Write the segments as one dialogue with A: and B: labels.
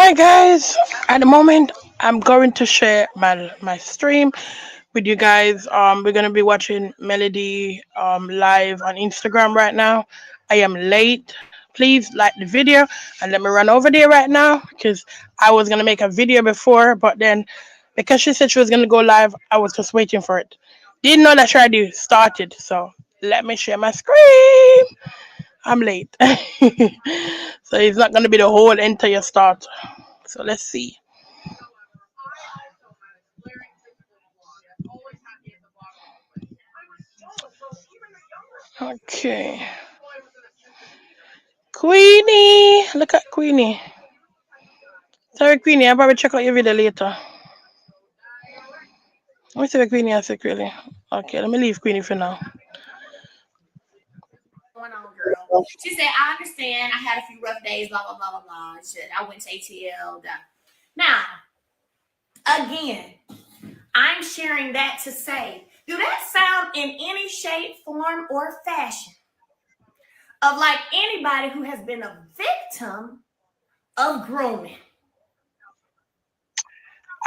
A: Hi guys. At the moment, I'm going to share my stream with you guys. We're gonna be watching Melody live on Instagram right now. I am late. Please like the video and let me run over there right now because I was gonna make a video before, but then because she said she was gonna go live, I was just waiting for it. Didn't know that Shadi started, so let me share my screen. I'm late. So it's not gonna be the whole entire start. So let's see. Okay. Queenie. Look at Queenie. Sorry, Queenie. I'll probably check out your video later. Let me see what Queenie has secretly. Okay, let me leave Queenie for now.
B: Going on, girl? She said, I understand. I had a few rough days, blah, blah, blah, blah, blah. Shit, I went to ATL. Now, again, I'm sharing that to say, do that sound in any shape, form, or fashion of like anybody who has been a victim of grooming?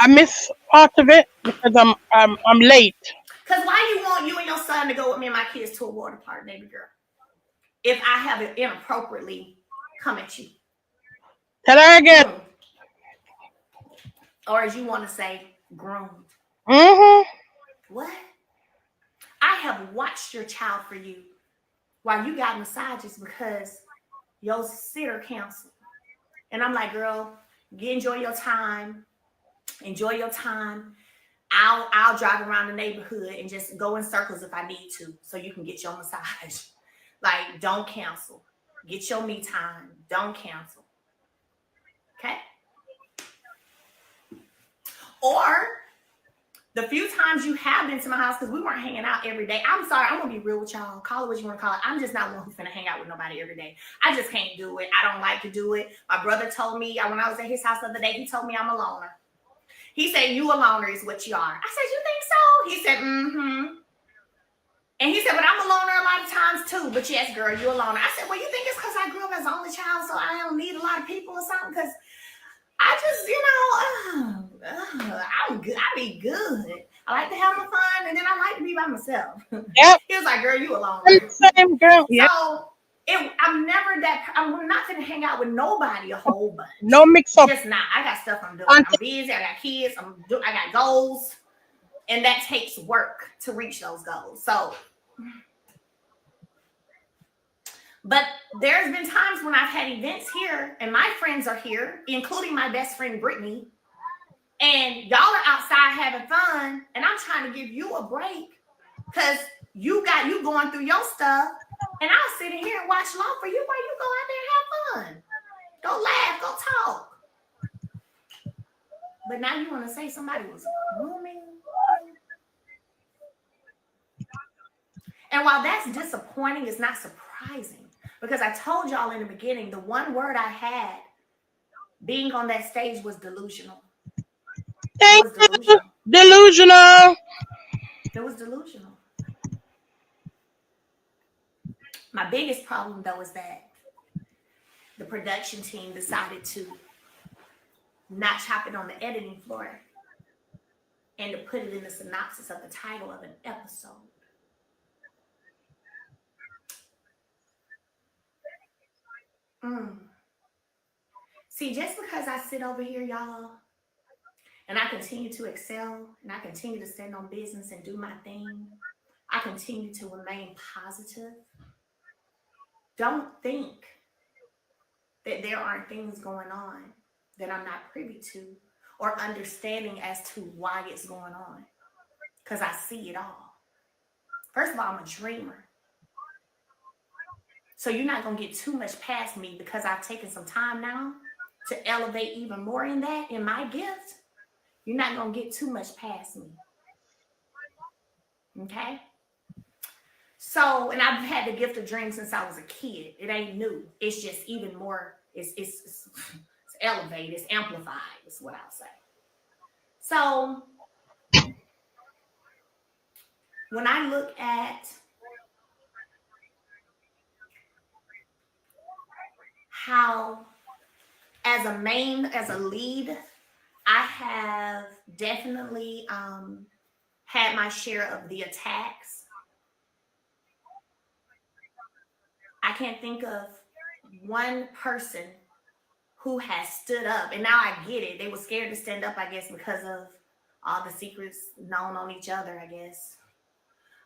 A: I miss part of it because I'm late.
B: Because why you want you and your son to go with me and my kids to a water park, baby girl, if I have it inappropriately come at you?
A: Tell her again.
B: Or as you want to say, groomed. What? I have watched your child for you while you got massages because your sitter canceled. And I'm like, girl, enjoy your time. Enjoy your time. I'll drive around the neighborhood and just go in circles if I need to so you can get your massage. Like, don't cancel. Get your me time. Don't cancel. Okay? Or the few times you have been to my house, because we weren't hanging out every day. I'm sorry, I'm gonna be real with y'all. Call it what you want to call it. I'm just not one who's gonna hang out with nobody every day. I just can't do it. I don't like to do it. My brother told me when I was at his house the other day, he told me I'm a loner. He said, you a loner is what you are. I said, you think so? He said, mm-hmm. And he said, but I'm a loner a lot of times too. But yes, girl, you a loner. I said, well, you think it's because I grew up as the only child, so I don't need a lot of people or something? Because I just, I'm good. I be good. I like to have my fun, and then I like to be by myself.
A: Yep.
B: He was like, girl, you alone.
A: Same girl. Yep.
B: So I'm never that. I'm not going to hang out with nobody a whole bunch.
A: No mix up.
B: Just not. I got stuff I'm doing. I'm busy. I got kids. I got goals. And that takes work to reach those goals. So, but there's been times when I've had events here and my friends are here, including my best friend, Brittany, and y'all are outside having fun, and I'm trying to give you a break because you going through your stuff, and I'll sit in here and watch Law for you while you go out there and have fun. Go laugh, go talk. But now you want to say somebody was grooming? And while that's disappointing, it's not surprising because I told y'all in the beginning, the one word I had being on that stage was delusional.
A: Thank you. Delusional.
B: It was delusional. My biggest problem, though, is that the production team decided to not chop it on the editing floor and to put it in the synopsis of the title of an episode. See, just because I sit over here, y'all, and I continue to excel, and I continue to stand on business and do my thing, I continue to remain positive. Don't think that there aren't things going on that I'm not privy to or understanding as to why it's going on, because I see it all. First of all, I'm a dreamer. So you're not going to get too much past me because I've taken some time now to elevate even more in that, in my gift. You're not going to get too much past me. Okay? So, and I've had the gift of dreaming since I was a kid. It ain't new. It's just even more, it's elevated, it's amplified, is what I'll say. So, when I look at how, as as a lead, I have definitely had my share of the attacks. I can't think of one person who has stood up, and now I get it. They were scared to stand up, I guess, because of all the secrets known on each other, I guess.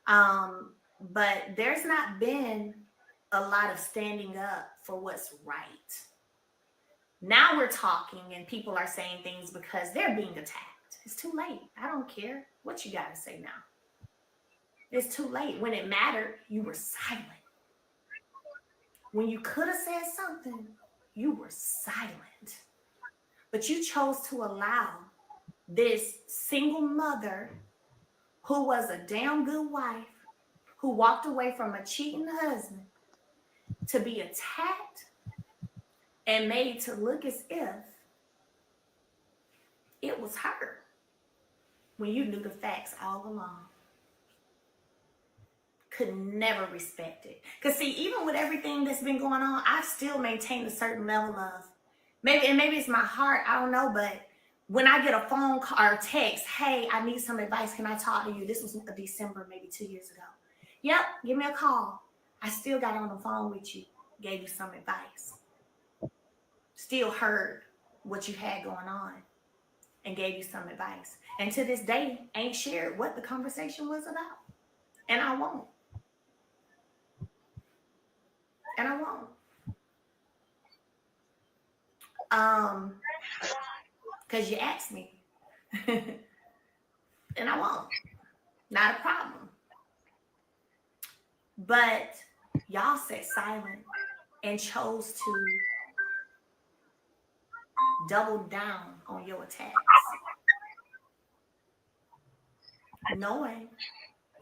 B: But there's not been a lot of standing up for what's right. Now we're talking and people are saying things because they're being attacked. It's too late. I don't care what you got to say now. It's too late. When it mattered, you were silent. When you could have said something, you were silent. But you chose to allow this single mother who was a damn good wife, who walked away from a cheating husband, to be attacked and made to look as if it was her when you knew the facts all along. Could never respect it. Because see, even with everything that's been going on, I've still maintained a certain level of, maybe it's my heart, I don't know, but when I get a phone call or a text, hey, I need some advice, can I talk to you? This was December, maybe 2 years ago. Yep, give me a call. I still got on the phone with you, gave you some advice. Still heard what you had going on and gave you some advice. And to this day, ain't shared what the conversation was about. And I won't. And I won't. Because you asked me. And I won't. Not a problem. But y'all sat silent and chose to double down on your attacks, knowing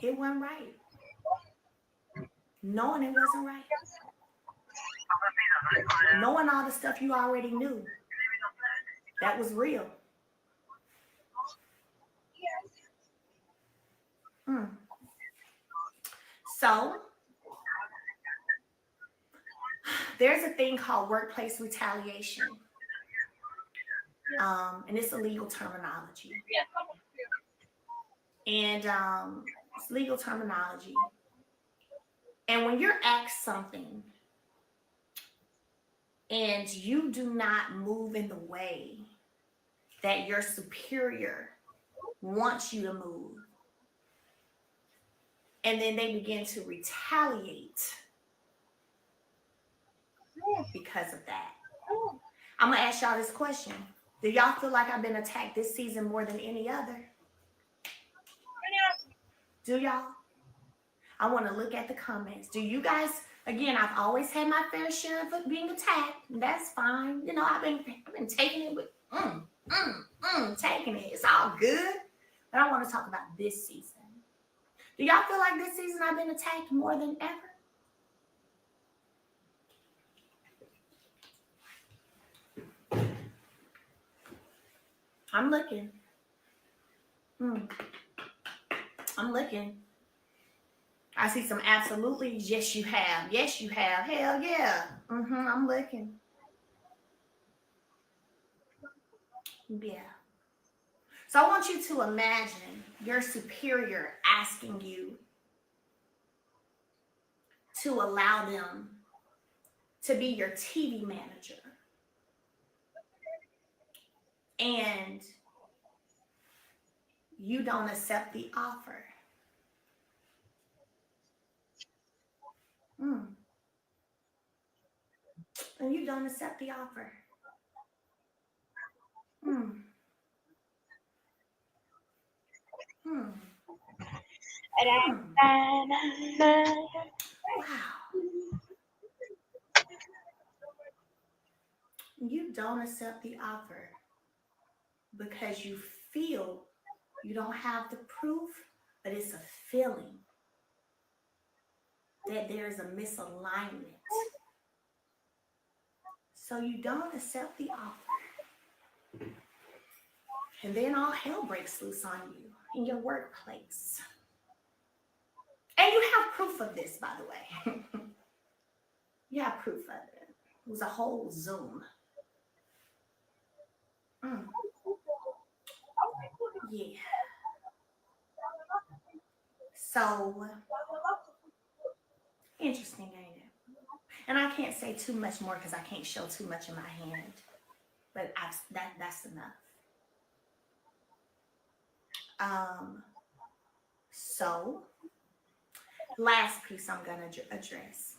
B: it wasn't right. Knowing it wasn't right. Knowing all the stuff you already knew that was real. So there's a thing called workplace retaliation. And it's a legal terminology. And it's legal terminology. And when you're asked something and you do not move in the way that your superior wants you to move, and then they begin to retaliate because of that. I'm going to ask y'all this question. Do y'all feel like I've been attacked this season more than any other? Do y'all? I want to look at the comments. Do you guys, again, I've always had my fair share of being attacked. That's fine. You know, I've been taking it with, taking it. It's all good. But I want to talk about this season. Do y'all feel like this season I've been attacked more than ever? I'm looking. I'm looking. I see some absolutely. Yes, you have. Yes, you have. Hell yeah. I'm looking. Yeah. So I want you to imagine your superior asking you to allow them to be your TV manager. And you don't accept the offer. And you don't accept the offer. Wow. You don't accept the offer because you feel you don't have the proof, but it's a feeling that there's a misalignment. So you don't accept the offer. And then all hell breaks loose on you in your workplace. And you have proof of this, by the way. You have proof of it. It was a whole Zoom. Mm. Yeah. So interesting, ain't it? And I can't say too much more because I can't show too much in my hand. But that's enough. Um, so last piece I'm gonna address.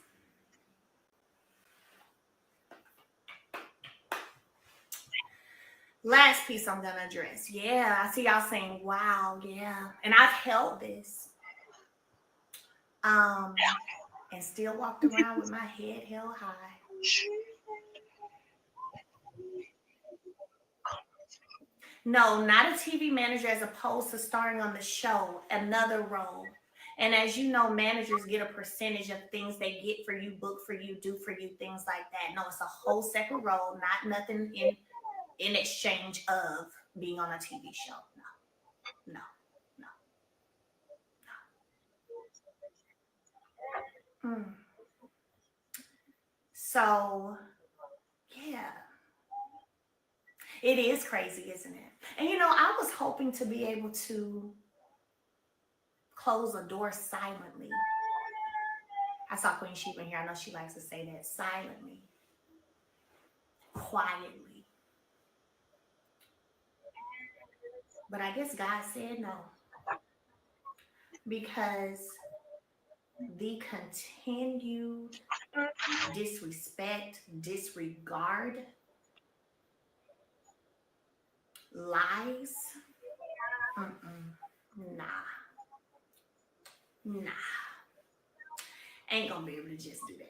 B: Last piece I'm gonna address. Yeah, I see y'all saying, "Wow, yeah," and I've held this, um, and still walked around with my head held high. No, not a TV manager as opposed to starring on the show, another role. And as you know, managers get a percentage of things they get for you, book for you, do for you, things like that. No, it's a whole separate role, not nothing in exchange of being on a TV show. No, no, no. So, yeah, it is crazy, isn't it? And I was hoping to be able to close a door silently. I saw Queen Sheep in here. I know she likes to say that silently, quietly. But I guess God said no because the continued disrespect, disregard, lies, nah, nah, ain't gonna be able to just do that.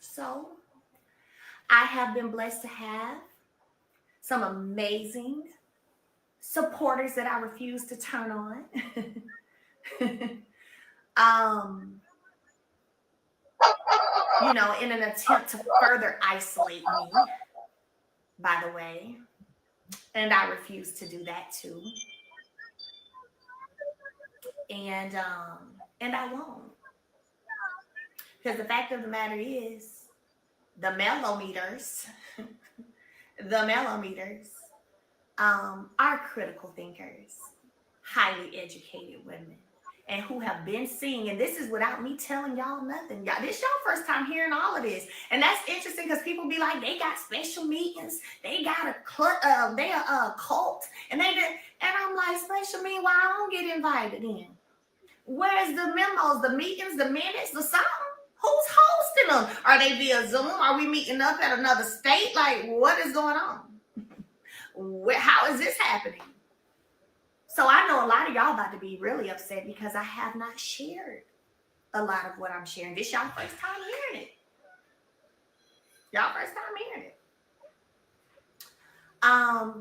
B: So I have been blessed to have some amazing supporters that I refuse to turn on. um, in an attempt to further isolate me, by the way. And I refuse to do that too. And I won't. Because the fact of the matter is, the mellometers, the mellometers, are critical thinkers, highly educated women, and who have been seeing, and this is without me telling y'all nothing. Y'all, this y'all first time hearing all of this. And that's interesting because people be like, they got special meetings, they got they a cult, and and I'm like, special meeting, why I don't get invited in? Where's the memos, the meetings, the minutes, the something? Who's hosting them? Are they via Zoom? Are we meeting up at another state? Like, what is going on? How is this happening? So I know a lot of y'all about to be really upset because I have not shared a lot of what I'm sharing. This y'all first time hearing it. Y'all first time hearing it.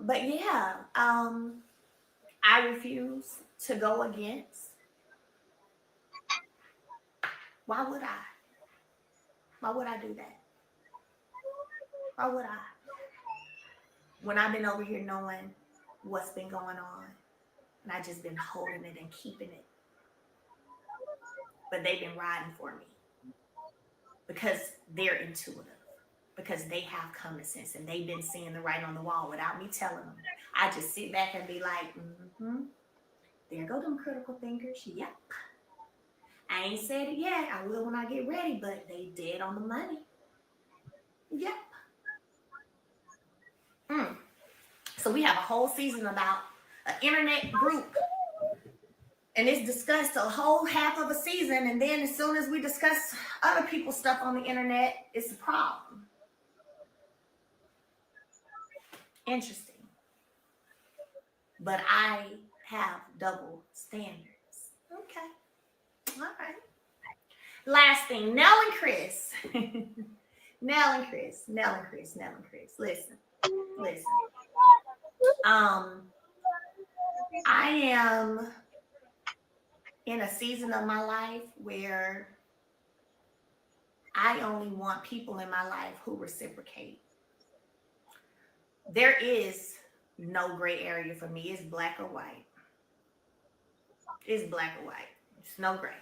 B: But yeah, I refuse to go against. Why would I? Why would I do that? Why would I? When I've been over here knowing what's been going on, and I just been holding it and keeping it. But they've been riding for me because they're intuitive, because they have common sense and they've been seeing the writing on the wall without me telling them. I just sit back and be like, there go them critical thinkers. Yep. I ain't said it yet. I will when I get ready, but they dead on the money. Yep. So we have a whole season about an internet group. And it's discussed a whole half of a season. And then as soon as we discuss other people's stuff on the internet, it's a problem. Interesting. But I have double standards. Okay. All right. Last thing, Nell and Chris. Nell and Chris. Listen. I am in a season of my life where I only want people in my life who reciprocate. There is no gray area for me. It's black or white. It's black or white. It's no gray.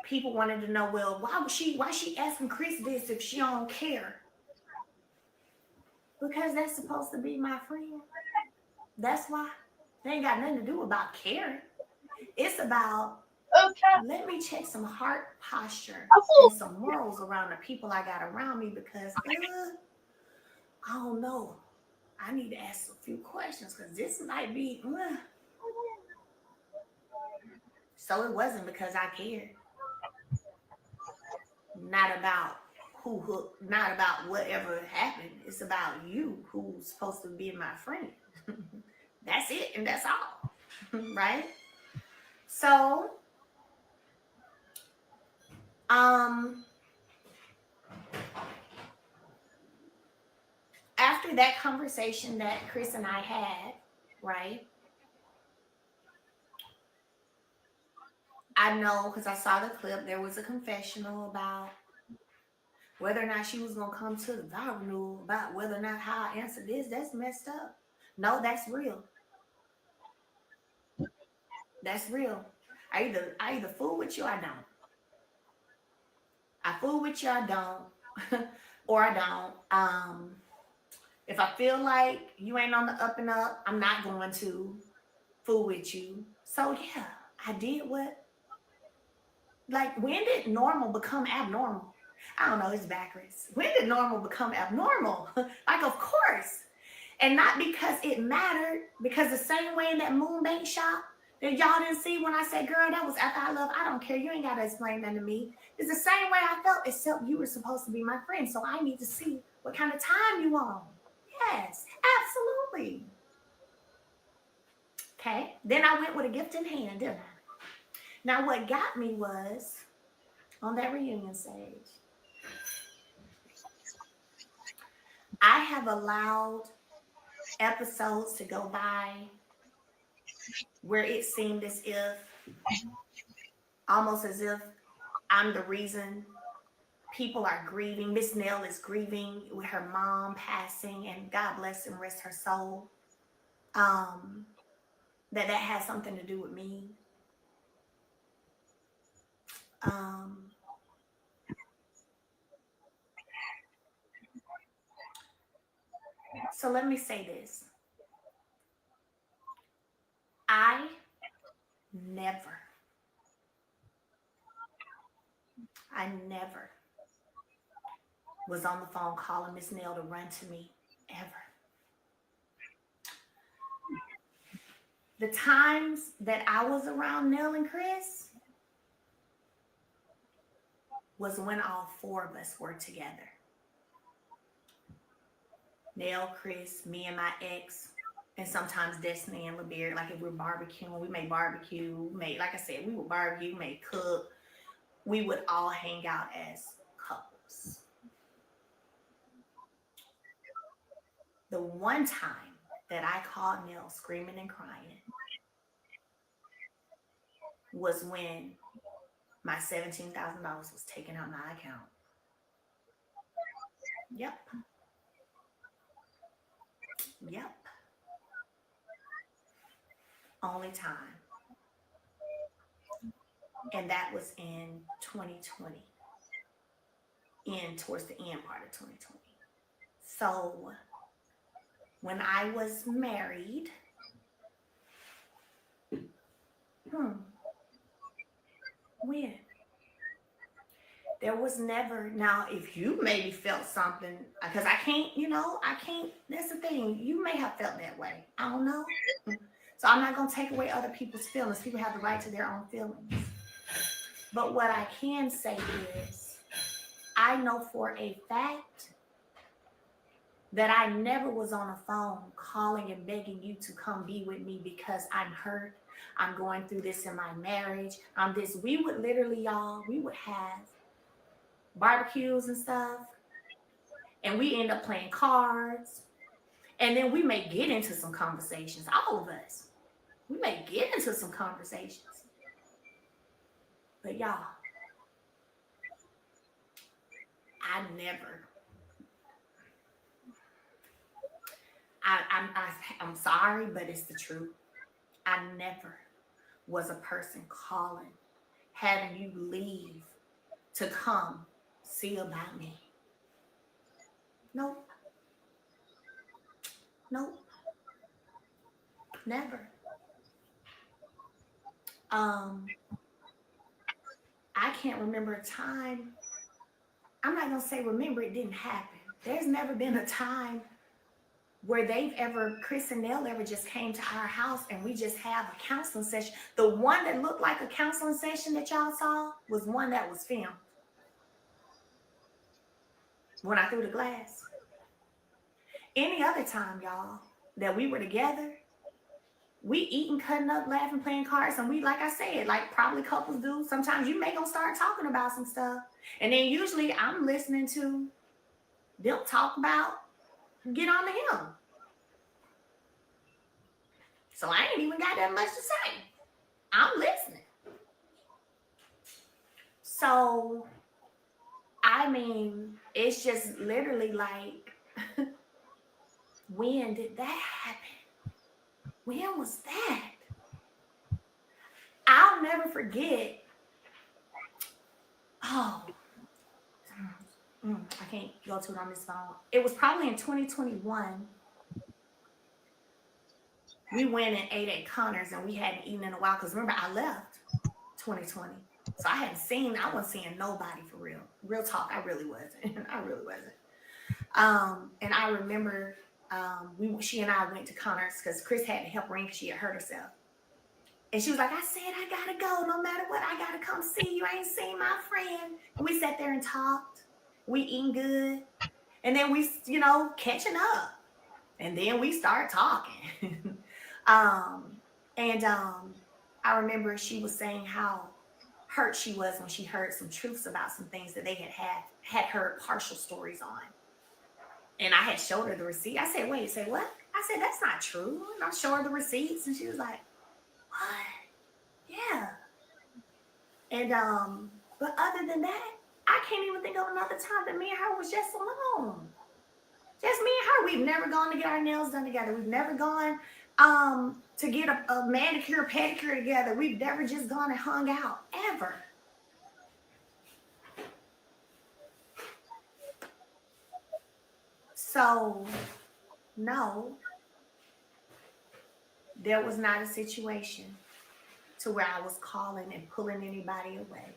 B: People wanted to know, well, why she asking Chris this if she don't care? Because that's supposed to be my friend. That's why. They ain't got nothing to do about caring. It's about, let me check some heart posture and some morals around the people I got around me, because I don't know. I need to ask a few questions because this might be. So it wasn't because I cared. Not about not about whatever happened. It's about you who's supposed to be my friend. That's it, and that's all. Right? So, um, after that conversation that Chris and I had, right? I know because I saw the clip, there was a confessional about whether or not she was gonna come to the vow renewal, about whether or not how I answered this. That's messed up. No, that's real. That's real. I either fool with you or I don't. I fool with you, I don't, or I don't. If I feel like you ain't on the up and up, I'm not going to fool with you. So yeah, I did what. Like, when did normal become abnormal? I don't know. It's backwards. When did normal become abnormal? Like, of course, and not because it mattered. Because the same way in that moon bank shop that y'all didn't see when I said, "Girl, that was after I love." I don't care. You ain't gotta explain that to me. It's the same way I felt, except you were supposed to be my friend. So I need to see what kind of time you on. Yes, absolutely. Okay. Then I went with a gift in hand, didn't I? Now, what got me was on that reunion stage, I have allowed episodes to go by where it seemed as if, almost as if I'm the reason people are grieving. Miss Nell is grieving with her mom passing, and God bless and rest her soul. Um, that has something to do with me. Um, so let me say this. I never, I never was on the phone calling Miss Nell to run to me, ever. The times that I was around Nell and Chris was when all four of us were together. Nell, Chris, me and my ex, and sometimes Destiny and LeBeard. Like, if we're barbecuing, we may barbecue, like I said, we would barbecue, may cook. We would all hang out as couples. The one time that I called Nell screaming and crying was when my $17,000 was taken out my account. Yep. Yep. Only time. And that was in 2020, towards the end part of 2020. So when I was married, when? There was never, now if you maybe felt something, because I can't, that's the thing. You may have felt that way. I don't know. So I'm not going to take away other people's feelings. People have the right to their own feelings. But what I can say is, I know for a fact that I never was on a phone calling and begging you to come be with me because I'm hurt. I'm going through this in my marriage. We would literally, y'all, we would have barbecues and stuff, and we end up playing cards. And then we may get into some conversations, all of us. We may get into some conversations. But y'all, I'm sorry, but it's the truth. I never was a person calling having you leave to come see about me. Nope. Nope. Never. Um, I can't remember a time. I'm not gonna say remember, it didn't happen. There's never been a time where they've ever, Chris and Nell ever just came to our house and we just have a counseling session. The one that looked like a counseling session that y'all saw was one that was filmed when I threw the glass. Any other time, y'all, that we were together, we eating, cutting up, laughing, playing cards, and we, like I said, like probably couples do. Sometimes you may gonna start talking about some stuff, and then usually I'm listening to them talk about, get on to him. So I ain't even got that much to say. I'm listening. So I mean, it's just literally like, when did that happen? When was that? I'll never forget. Oh, I can't go to it on this phone. It was probably in 2021. We went and ate at Connor's and we hadn't eaten in a while because remember, I left 2020. So I wasn't seeing nobody for real. Real talk, I really wasn't. I really wasn't. And I remember she and I went to Connor's because Chris had to help her in because she had hurt herself. And she was like, I said, I gotta go. No matter what, I gotta come see you. I ain't seen my friend. And we sat there and talked. We eating good. And then we, catching up. And then we start talking. I remember she was saying how hurt she was when she heard some truths about some things that they had heard partial stories on. And I had showed her the receipt. I said, wait, say what? I said, that's not true. And I showed her the receipts and she was like, what? Yeah. And but other than that, I can't even think of another time that me and her was just alone. Just me and her. We've never gone to get our nails done together. We've never gone to get a manicure, pedicure together. We've never just gone and hung out, ever. So, no, there was not a situation to where I was calling and pulling anybody away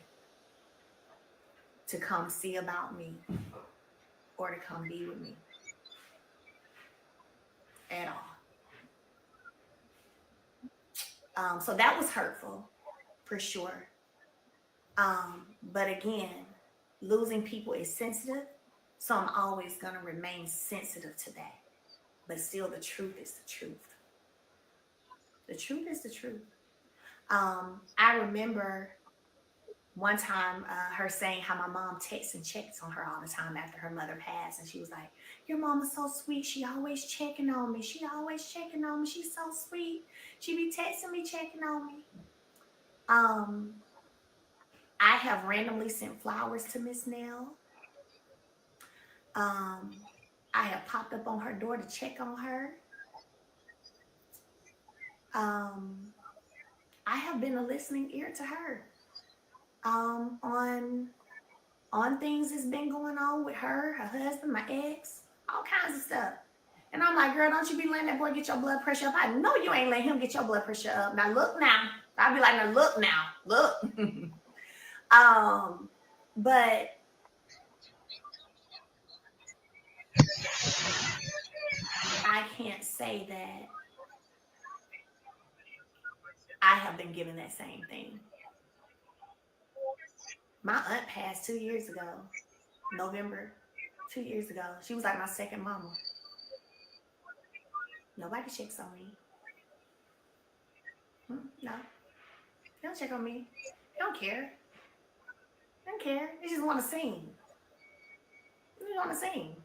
B: to come see about me or to come be with me at all. So that was hurtful, for sure. But again, losing people is sensitive, so I'm always going to remain sensitive to that. But still, the truth is the truth. The truth is the truth. I remember one time her saying how my mom texts and checks on her all the time after her mother passed. And she was like, your mom is so sweet. She always checking on me. She always checking on me. She's so sweet. She be texting me, checking on me. I have randomly sent flowers to Miss Nell. I have popped up on her door to check on her. I have been a listening ear to her. On things that's been going on with her husband, my ex, all kinds of stuff. And I'm like, girl, don't you be letting that boy get your blood pressure up. I know you ain't letting him get your blood pressure up. Now look now. I'll be like, now look now. Look. But I can't say that I have been given that same thing. My aunt passed 2 years ago, November, 2 years ago. She was like my second mama. Nobody checks on me. No. They don't check on me. They don't care. They don't care. They just want to sing. They just want to sing.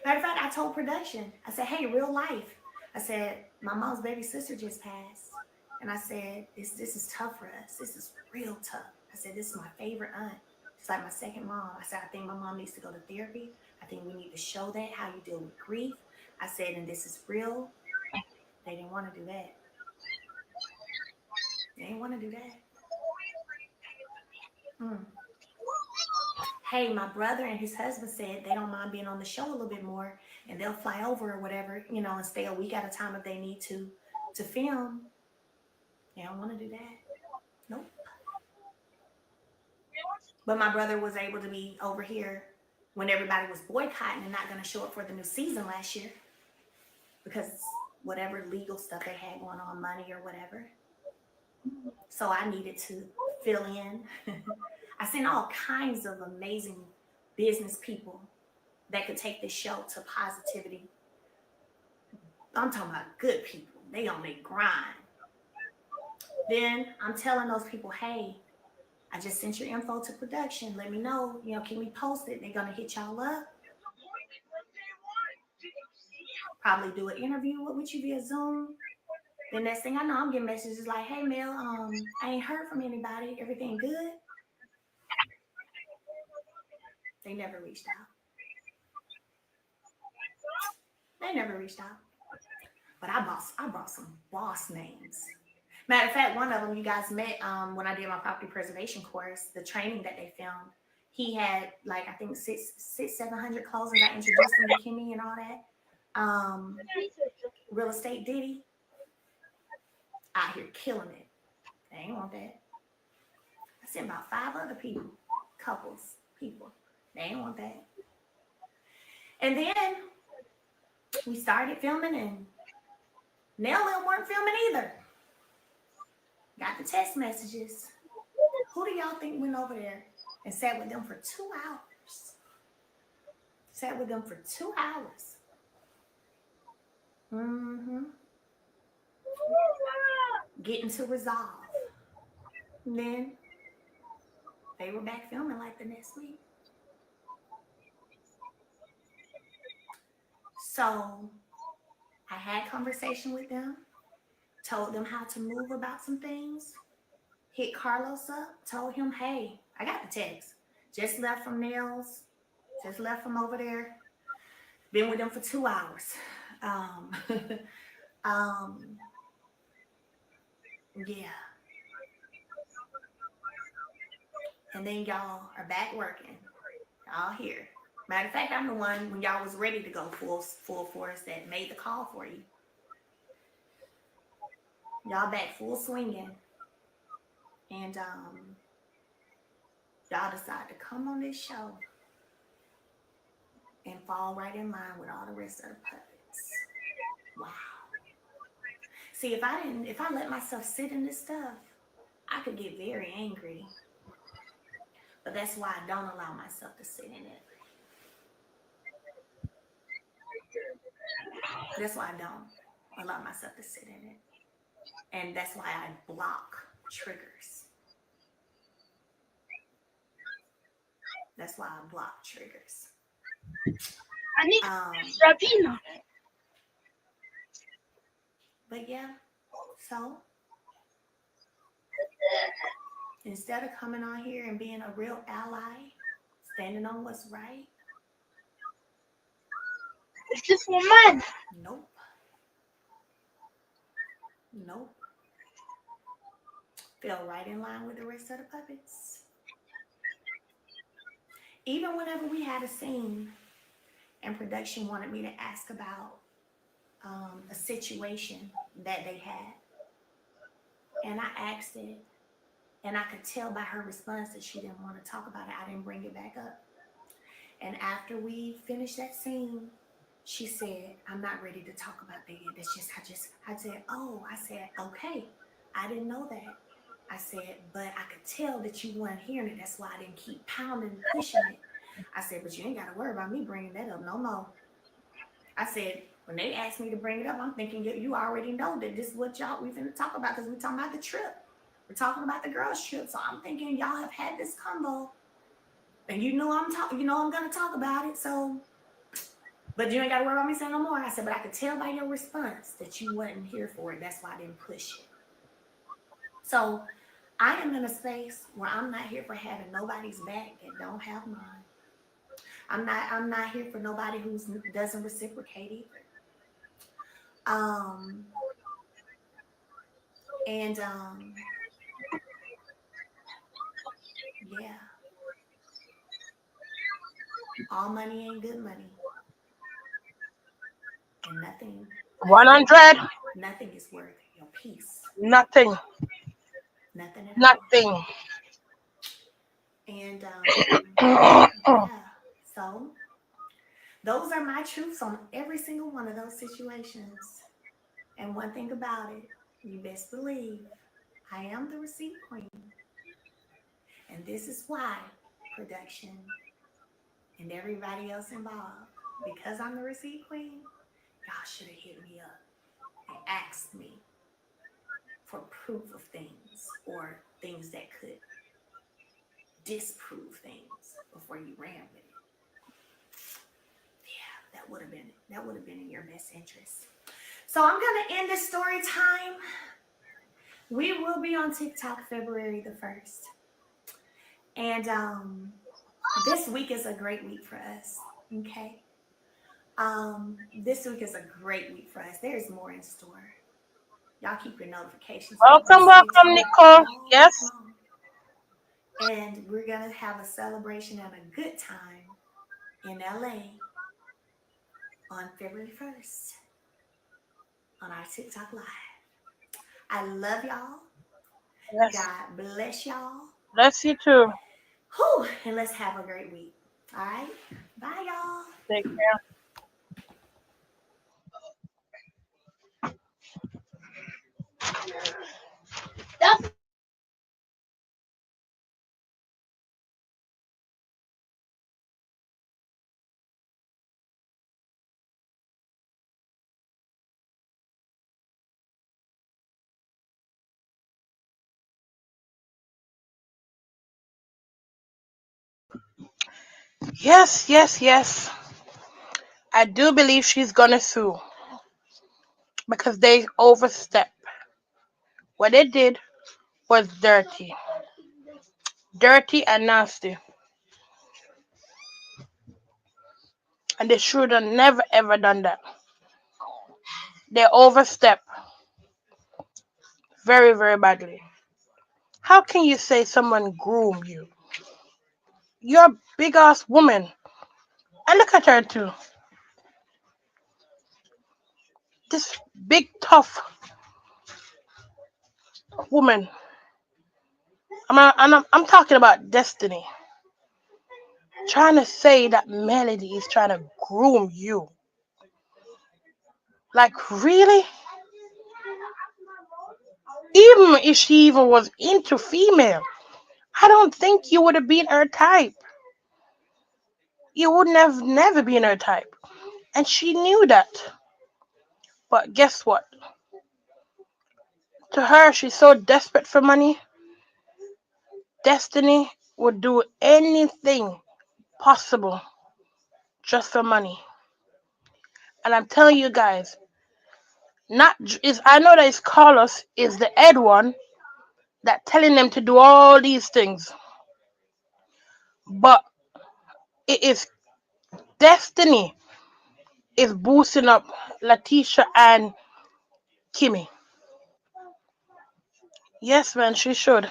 B: Matter of fact, I told production, I said, hey, real life. I said, my mom's baby sister just passed. And I said, this is tough for us. This is real tough. I said, this is my favorite aunt. She's like my second mom. I said, I think my mom needs to go to therapy. I think we need to show that, how you deal with grief. I said, and this is real. They didn't want to do that. They didn't want to do that. Mm. Hey, my brother and his husband said they don't mind being on the show a little bit more, and they'll fly over or whatever, and stay a week at a time if they need to film. They don't want to do that. Nope. But my brother was able to be over here when everybody was boycotting and not going to show up for the new season last year because whatever legal stuff they had going on, money or whatever. So I needed to fill in. I seen all kinds of amazing business people that could take this show to positivity. I'm talking about good people. They on their grind. Then I'm telling those people, hey, I just sent your info to production. Let me know, can we post it? They're gonna hit y'all up. Probably do an interview with you via Zoom. The next thing I know, I'm getting messages like, hey Mel, I ain't heard from anybody. Everything good? They never reached out. They never reached out. But I brought some boss names. Matter of fact, one of them you guys met when I did my property preservation course, the training that they filmed. He had like I think 700 closings. I introduced him to Kimmy and all that. Real estate Diddy out here killing it. They ain't want that. I sent about 5 other people, couples, people. They ain't want that. And then we started filming, and Nell weren't filming either. Got the text messages. Who do y'all think went over there and sat with them for 2 hours? Sat with them for 2 hours. Mm-hmm. Getting to resolve. And then they were back filming like the next week. So I had conversation with them, told them how to move about some things, hit Carlos up, told him, hey, I got the text. Just left from Nails, just left from over there. Been with them for 2 hours. Yeah. And then y'all are back working. Y'all here. Matter of fact, I'm the one when y'all was ready to go full force that made the call for you. Y'all back full swinging. And y'all decide to come on this show and fall right in line with all the rest of the puppets. Wow. See, if I let myself sit in this stuff, I could get very angry. But that's why I don't allow myself to sit in it. That's why I don't allow myself to sit in it. And that's why I block triggers. That's why I block triggers.
A: I need Rapina.
B: But yeah, so instead of coming on here and being a real ally, standing on what's right.
A: It's just for mine.
B: Nope. Nope. Fell right in line with the rest of the puppets. Even whenever we had a scene and production wanted me to ask about a situation that they had, and I asked it, and I could tell by her response that she didn't want to talk about it. I didn't bring it back up. And after we finished that scene, she said, I'm not ready to talk about that yet. I said, okay. I didn't know that. I said, but I could tell that you weren't hearing it. That's why I didn't keep pounding and pushing it. I said, but you ain't got to worry about me bringing that up no more. I said, when they asked me to bring it up, I'm thinking you already know that this is what we finna talk about because we're talking about the trip. We're talking about the girls' trip. So I'm thinking y'all have had this combo. And I'm gonna talk about it. So, but you ain't gotta worry about me saying no more. I said, but I could tell by your response that you wasn't here for it. That's why I didn't push it. So I am in a space where I'm not here for having nobody's back that don't have mine. I'm not here for nobody who doesn't reciprocate either. Yeah, all money ain't good money, and nothing,
A: 100.
B: nothing is worth your peace.
A: Nothing.
B: Nothing at all.
A: Nothing.
B: And yeah, so those are my truths on every single one of those situations. And one thing about it, you best believe I am the receipt queen. And this is why production and everybody else involved, because I'm the receipt queen, y'all should have hit me up and asked me for proof of things or things that could disprove things before you ran with it. Yeah, that would have been in your best interest. So I'm gonna end this story time. We will be on TikTok February the 1st. And this week is a great week for us. Okay. This week is a great week for us. There's more in store. Y'all keep your notifications on.
A: Welcome,
B: Stay
A: welcome,
B: tuned
A: Nicole.
B: all
A: Yes.
B: week long. And we're gonna have a celebration and a good time in LA on February 1st on our TikTok live. I love y'all.
A: Yes.
B: God bless y'all.
A: Bless you too.
B: Whew, and let's have a great week. All right. Bye, y'all.
A: Take care. Yes, yes, yes. I do believe she's gonna sue because they overstepped. What they did was dirty, dirty and nasty, and they should have never ever done that. They overstepped very, very badly. How can you say someone groomed you? You're a big ass woman, and look at her too. This big tough woman. I'm talking about Destiny. Trying to say that Melody is trying to groom you. Like, really? Even if she even was into female, I don't think you would have been her type. You wouldn't have never been her type. And she knew that. But guess what? To her, she's so desperate for money. Destiny would do anything possible just for money. And I'm telling you guys, not is I know that it's Carlos is the head one that telling them to do all these things, but it is Destiny is boosting up Latisha and Kimmy. Yes, man, she should.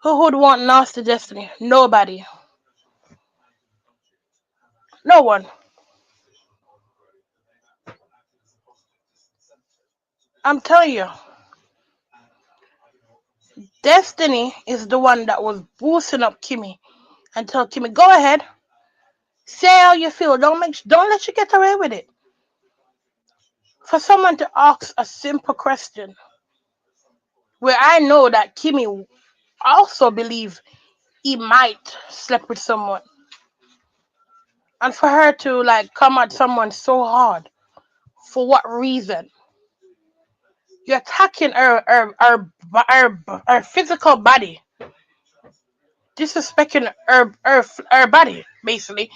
A: Who would want nasty Destiny? Nobody. No one. I'm telling you, Destiny is the one that was boosting up Kimmy and tell Kimmy, go ahead, say how you feel. Don't let you get away with it. For someone to ask a simple question, where I know that Kimmy also believe he might sleep with someone, and for her to like come at someone so hard, for what reason? You're attacking her physical body, disrespecting her body, basically,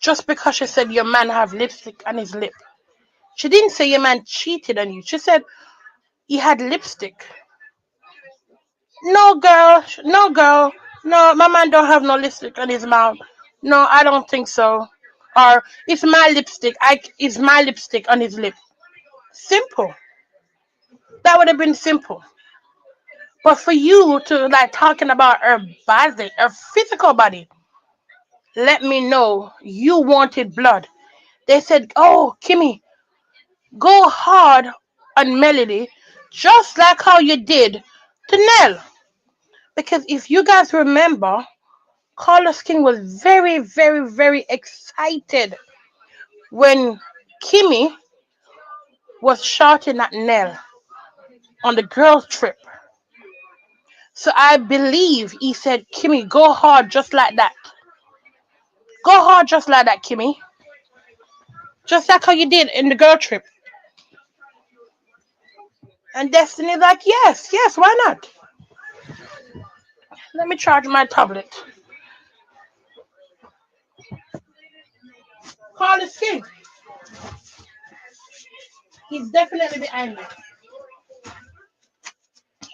A: just because she said your man have lipstick on his lip. She didn't say your man cheated on you. She said he had lipstick. No, girl. No, girl. No, my man don't have no lipstick on his mouth. No, I don't think so. Or it's my lipstick. It's my lipstick on his lip. Simple. That would have been simple. But for you to like talking about her body, her physical body, let me know you wanted blood. They said, "Oh, Kimmy, go hard on Melody, just like how you did to Nell." Because if you guys remember, Carlos King was very, very, very excited when Kimmy was shouting at Nell on the girls' trip. So I believe he said, "Kimmy, go hard just like that. Go hard just like that, Kimmy. Just like how you did in the girl trip." And Destiny like, "Yes, yes, why not? Let me charge my tablet." Carlos King, he's definitely behind me.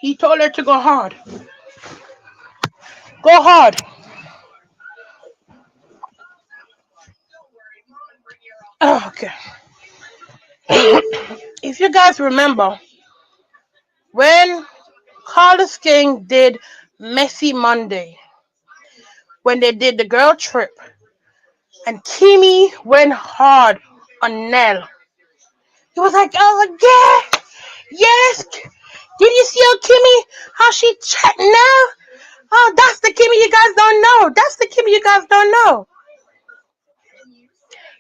A: He told her to go hard. Go hard. Oh, okay. If you guys remember, when Carlos King did Messy Monday, when they did the girl trip, and Kimmy went hard on Nell, he was like, "Oh, yeah, yes. Did you see how Kimmy, how she checked now? Oh, that's the Kimmy you guys don't know. That's the Kimmy you guys don't know."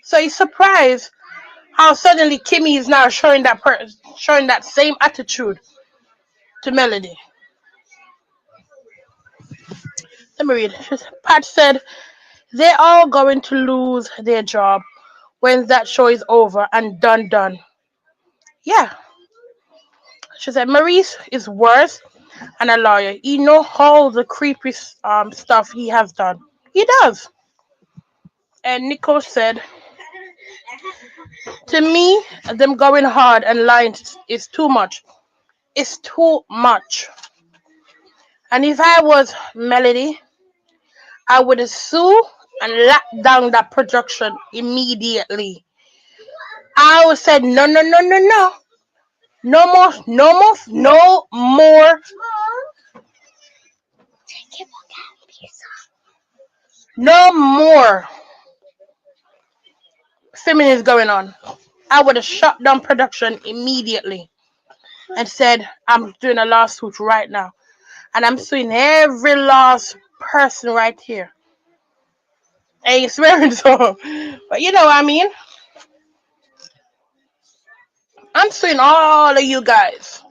A: So he's surprised how suddenly Kimmy is now showing that same attitude to Melody. Let me read. Pat said they're all going to lose their job when that show is over and done. Yeah. She said Maurice is worse and a lawyer. He know all the creepy stuff he has done. He does. And Nico said, to me, them going hard and lying is too much. It's too much. And if I was Melody, I would sue and lock down that production immediately. I would say no, no, no, no, no. No more, no more, no more, no more feminist going on. I would have shut down production immediately and said, I'm doing a lawsuit right now. And I'm suing every last person right here. I ain't swearing so, but you know what I mean? I'm suing all of you guys.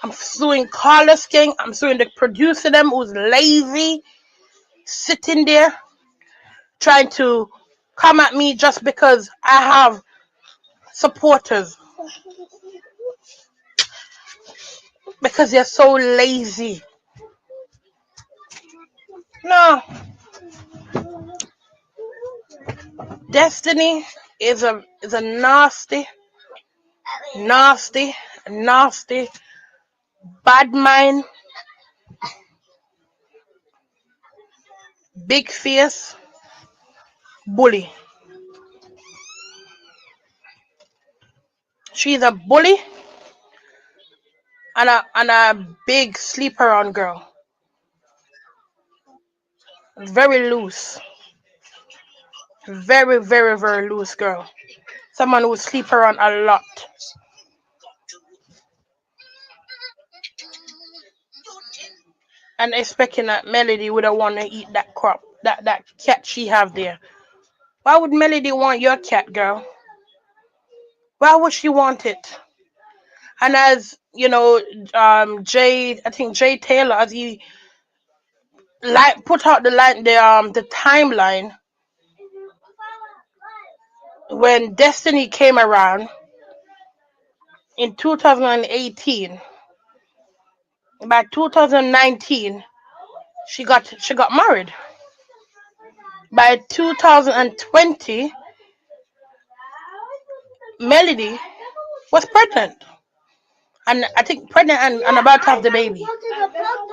A: I'm suing Carlos King. I'm suing the producer them who's lazy, sitting there trying to come at me just because I have supporters. Because they're so lazy. No, Destiny is a nasty, nasty, nasty, bad mind, big face bully. She's a bully and a big sleeper on girl. Very loose. Very, very, very loose girl. Someone who sleep around a lot. And expecting that Melody would have want to eat that crop, that cat she have there. Why would Melody want your cat, girl? Why would she want it? And as you know, I think Jay Taylor, as he like put out the timeline when Destiny came around in 2018. By 2019, she got married. By 2020, Melody was pregnant. And I think pregnant and about to have the baby.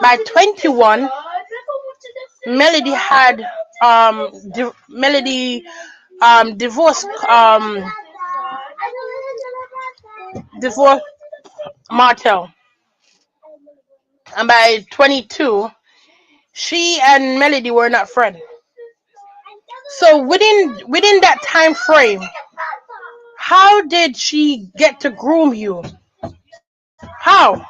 A: By 21, Melody had Melody divorced divorced Martel. and by 22, she and Melody were not friends. So within that time frame, how did she get to groom you? How?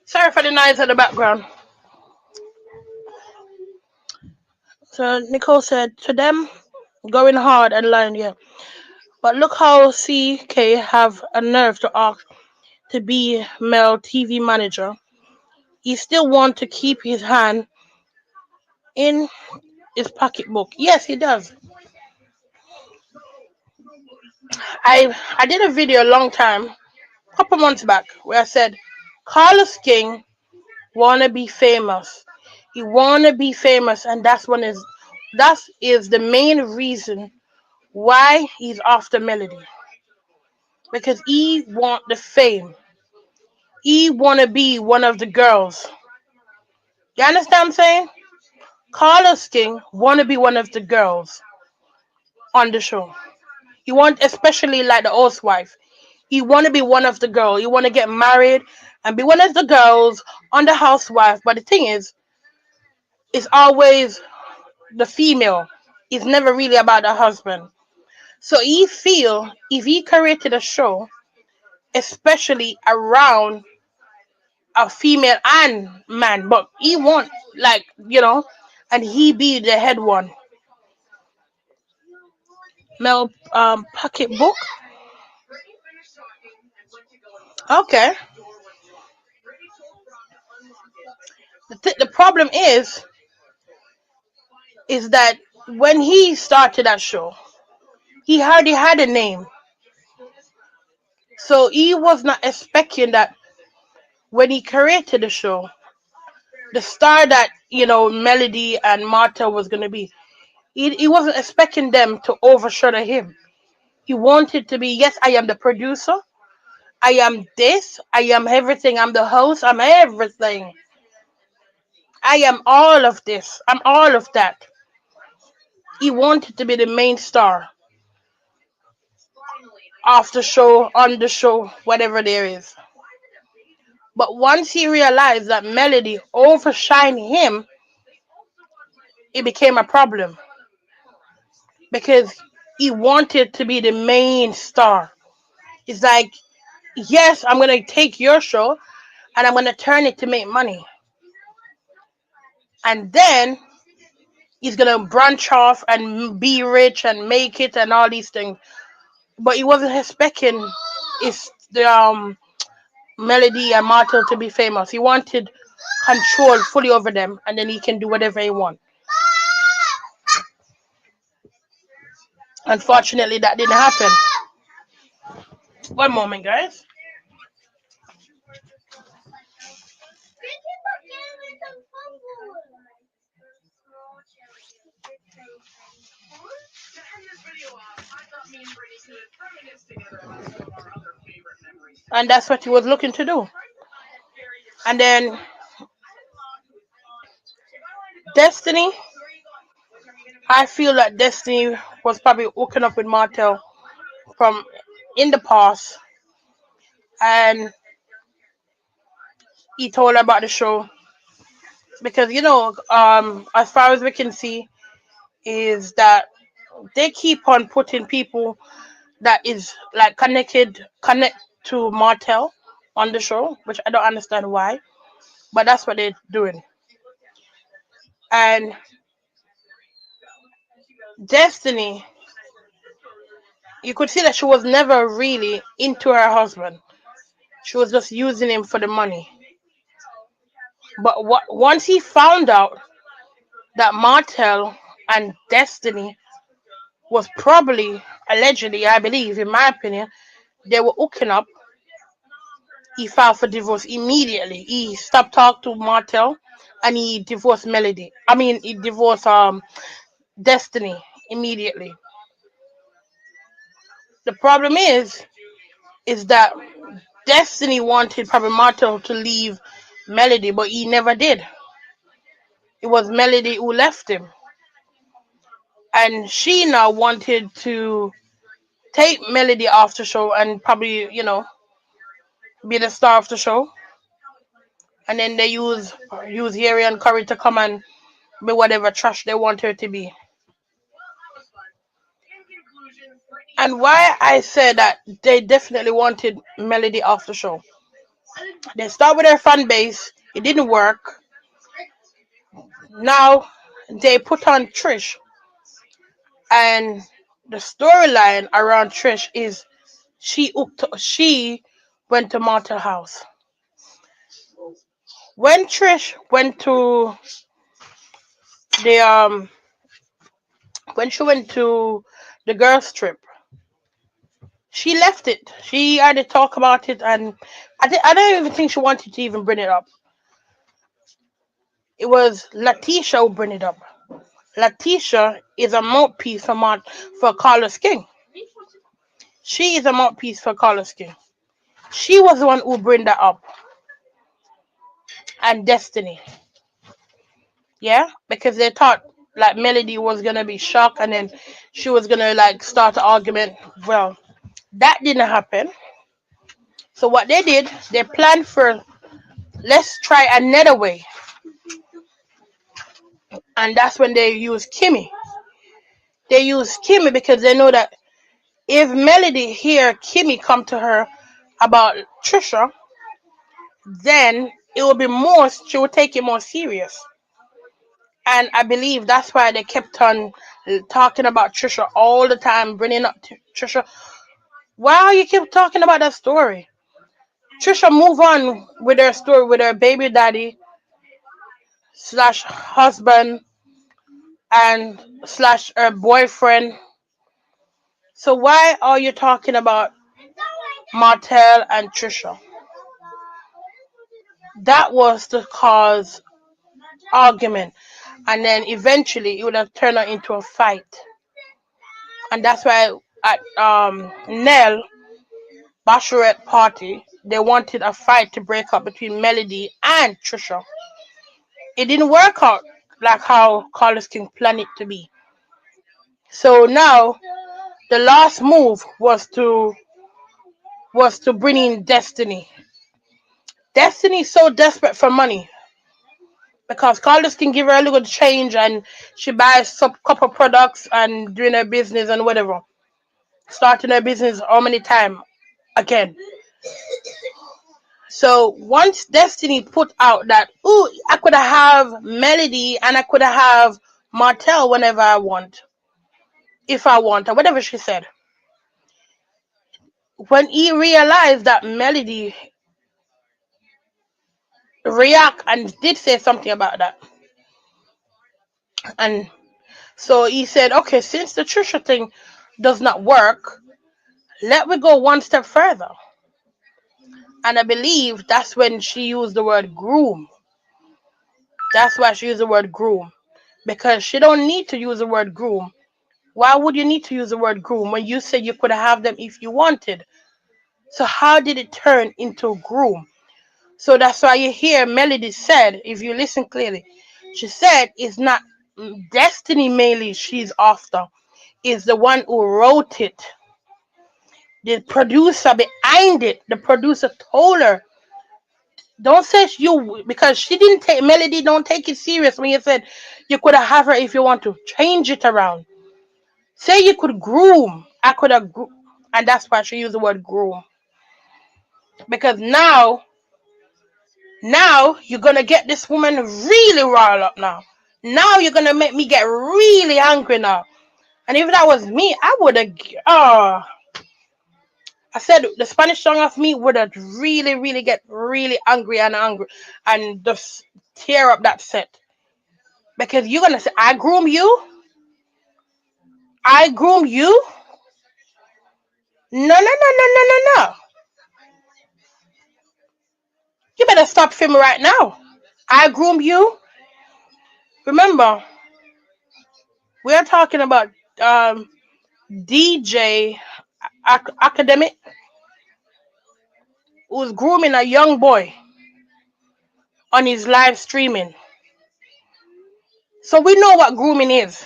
A: Sorry for the noise at the background. So Nicole said to them, going hard and lying, yeah. But look how CK have a nerve to ask to be Mel TV manager. He still want to keep his hand in his pocketbook. Yes, he does. I did a video a long time, couple months back, where I said Carlos King wanna be famous. He wanna be famous, and that is the main reason why he's after Melody, because he want the fame. He wanna be one of the girls. You understand what I'm saying? Carlos King wanna be one of the girls on the show. He want, especially like the housewife. He wanna be one of the girls. He wanna get married and be one of the girls on the housewife. But the thing is, it's always the female. It's never really about the husband. So he feel if he created a show, especially around a female and man, but he want, like, and he be the head one. Mel pocketbook. Okay. The problem is that when he started that show, he already had a name, so he was not expecting that when he created the show, the star that Melody and Martha was gonna be. He wasn't expecting them to overshadow him. He wanted to be, yes, I am the producer. I am this. I am everything. I'm the host. I'm everything. I am all of this. I'm all of that. He wanted to be the main star of the show, on the show, whatever there is. But once he realized that Melody overshined him, it became a problem because he wanted to be the main star. It's like, yes, I'm gonna take your show and I'm gonna turn it to make money, and then he's gonna branch off and be rich and make it and all these things. But he wasn't expecting is the Melody and Martel to be famous. He wanted control fully over them, and then he can do whatever he wants. Unfortunately, that didn't happen. One moment, guys. And that's what he was looking to do. And then Destiny, I feel that Destiny was probably hooking up with Martel from in the past, and he told her about the show because as far as we can see, is that they keep on putting people that is like connect to Martel on the show, which I don't understand why, but that's what they're doing. And Destiny, you could see that she was never really into her husband. She was just using him for the money. But once he found out that Martel and Destiny was probably, allegedly, I believe, in my opinion, they were hooking up, he filed for divorce immediately. He stopped talking to Martel and he divorced Melody. I mean, he divorced Destiny immediately. The problem is that Destiny wanted probably Martel to leave Melody, but he never did. It was Melody who left him. and she now wanted to take Melody off the show and probably, be the star of the show. And then they use Harry and Curry to come and be whatever trash they want her to be. And why I said that they definitely wanted Melody off the show. They start with their fan base. It didn't work. Now they put on Trish, and the storyline around Trish is she went to Martel House. When Trish went to the when she went to the girls trip, she left it. She had to talk about it, and I don't even think she wanted to even bring it up. It was Letitia who bring it up. Letitia is a mouthpiece for Carlos King. She is a mouthpiece for Carlos King. She was the one who bring that up. And Destiny. Yeah? Because they thought like Melody was gonna be shocked and then she was gonna like start an argument. Well, that didn't happen. So what they did, they planned for let's try another way. And that's when they used Kimmy. They used Kimmy because they know that if Melody hear Kimmy come to her about Trisha, then it will be more, she will take it more serious. And I believe that's why they kept on talking about Trisha all the time, bringing up Trisha. Why you keep talking about that story? Trisha move on with her story with her baby daddy slash husband and slash her boyfriend. So why are you talking about Martell and Trisha? That was the cause argument, and then eventually it would have turned into a fight. And that's why at Nell Bachelorette party they wanted a fight to break up between Melody and Trisha. It didn't work out like how Carlos King planned it to be. So now the last move was to bring in Destiny. Destiny is so desperate for money because Carlos can give her a little change and she buys some couple products and doing her business and whatever. Starting her business how many times again. So once Destiny put out that, ooh, I could have Melody and I could have Martell whenever I want, if I want, or whatever she said. When he realized that Melody react and did say something about that, and so he said, okay, since the Trisha thing does not work, let me go one step further. And I believe that's when she used the word groom. That's why she used the word groom. Because she don't need to use the word groom. Why would you need to use the word groom when you said you could have them if you wanted? So how did it turn into groom? So that's why you hear Melody said, if you listen clearly, she said it's not Destiny mainly she's after. Is the one who wrote it. The producer behind it, the producer told her, don't say you because she didn't take Melody. Don't take it serious when you said you could have her if you want to change it around. Say you could groom. I could have, and that's why she used the word groom because now you're gonna get this woman really riled up now. Now you're gonna make me get really angry now. And if that was me, I would have. I said the Spanish song of me would have really, really get really angry and just tear up that set because you're gonna say I groom you. No, no, no, no, no, no, no. You better stop filming right now. I groom you. Remember, we are talking about um, DJ Academic who's grooming a young boy on his live streaming. So we know what grooming is.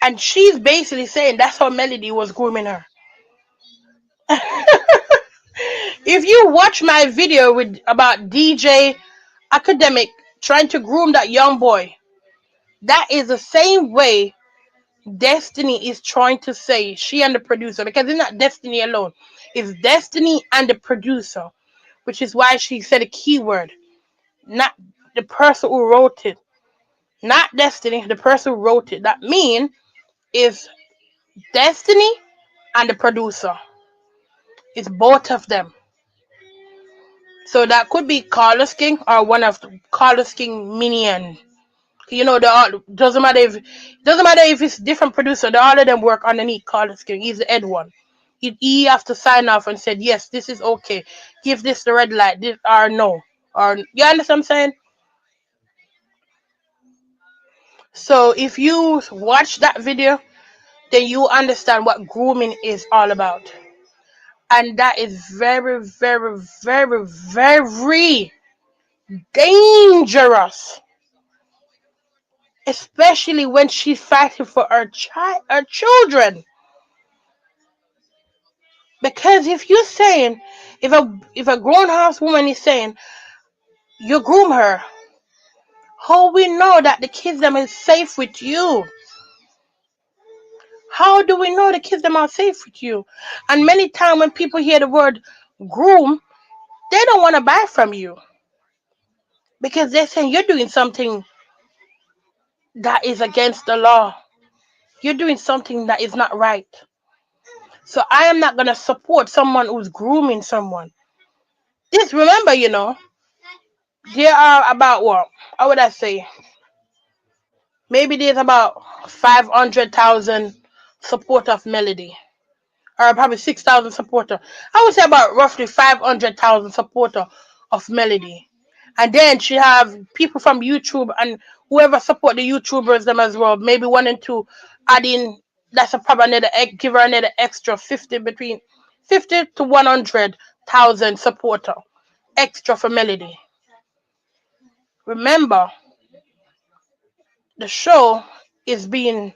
A: And she's basically saying that's how Melody was grooming her. If you watch my video with about DJ Academic trying to groom that young boy, that is the same way Destiny is trying to say, she and the producer, because it's not Destiny alone, it's Destiny and the producer, which is why she said a keyword, not the person who wrote it, not Destiny, the person who wrote it. That mean is Destiny and the producer. It's both of them. So that could be Carlos King or one of Carlos King minion. You know, the all doesn't matter if it's different producer. The all of them work underneath Carlos King. He's the head one. He have to sign off and said yes, this is okay. Give this the red light, this or no, or you understand what I'm saying? So if you watch that video, then you understand what grooming is all about, and that is very, very, very, very dangerous, especially when she's fighting for her children. Because if you're saying, if a grown house woman is saying you groom her, how we know that the kids them is safe with you? How do we know the kids them are safe with you? And many times when people hear the word groom, they don't want to buy from you because they're saying you're doing something that is against the law. You're doing something that is not right. So I am not gonna support someone who's grooming someone. Just remember, there are about what? How would I say? Maybe there's about 500,000 support of Melody, or probably 6,000 supporter. I would say about roughly 500,000 supporter of Melody. And then she have people from YouTube and whoever support the YouTubers them as well. Maybe one and two adding. That's a probably another give her another extra 50 between 50 to 100,000 supporter extra for Melody. Remember, the show is being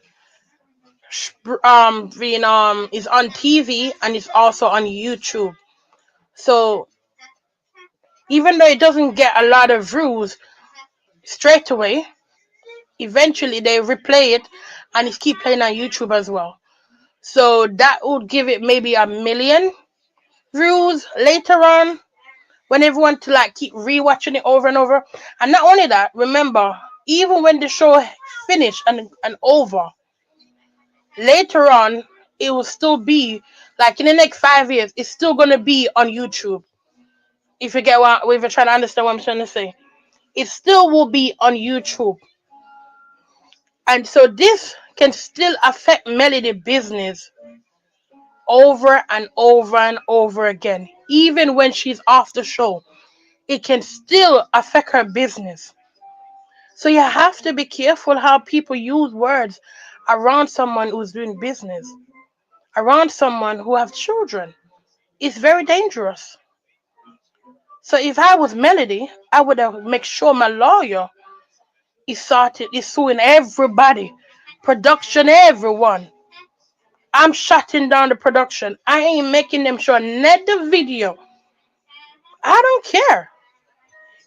A: is on TV and it's also on YouTube. So even though it doesn't get a lot of views straight away, eventually they replay it and it's keep playing on YouTube as well. So that would give it maybe 1 million views later on when everyone to like keep rewatching it over and over. And not only that, remember, even when the show finished and over, later on it will still be like in the next 5 years, it's still gonna be on YouTube. If you get what if you're trying to understand what I'm trying to say. It still will be on YouTube. And so this can still affect Melody business over and over and over again. Even when she's off the show, it can still affect her business. So you have to be careful how people use words around someone who's doing business, around someone who have children. It's very dangerous. So if I was Melody, I would have make sure my lawyer is suing everybody, production, everyone. I'm shutting down the production. I ain't making them show net the video. I don't care.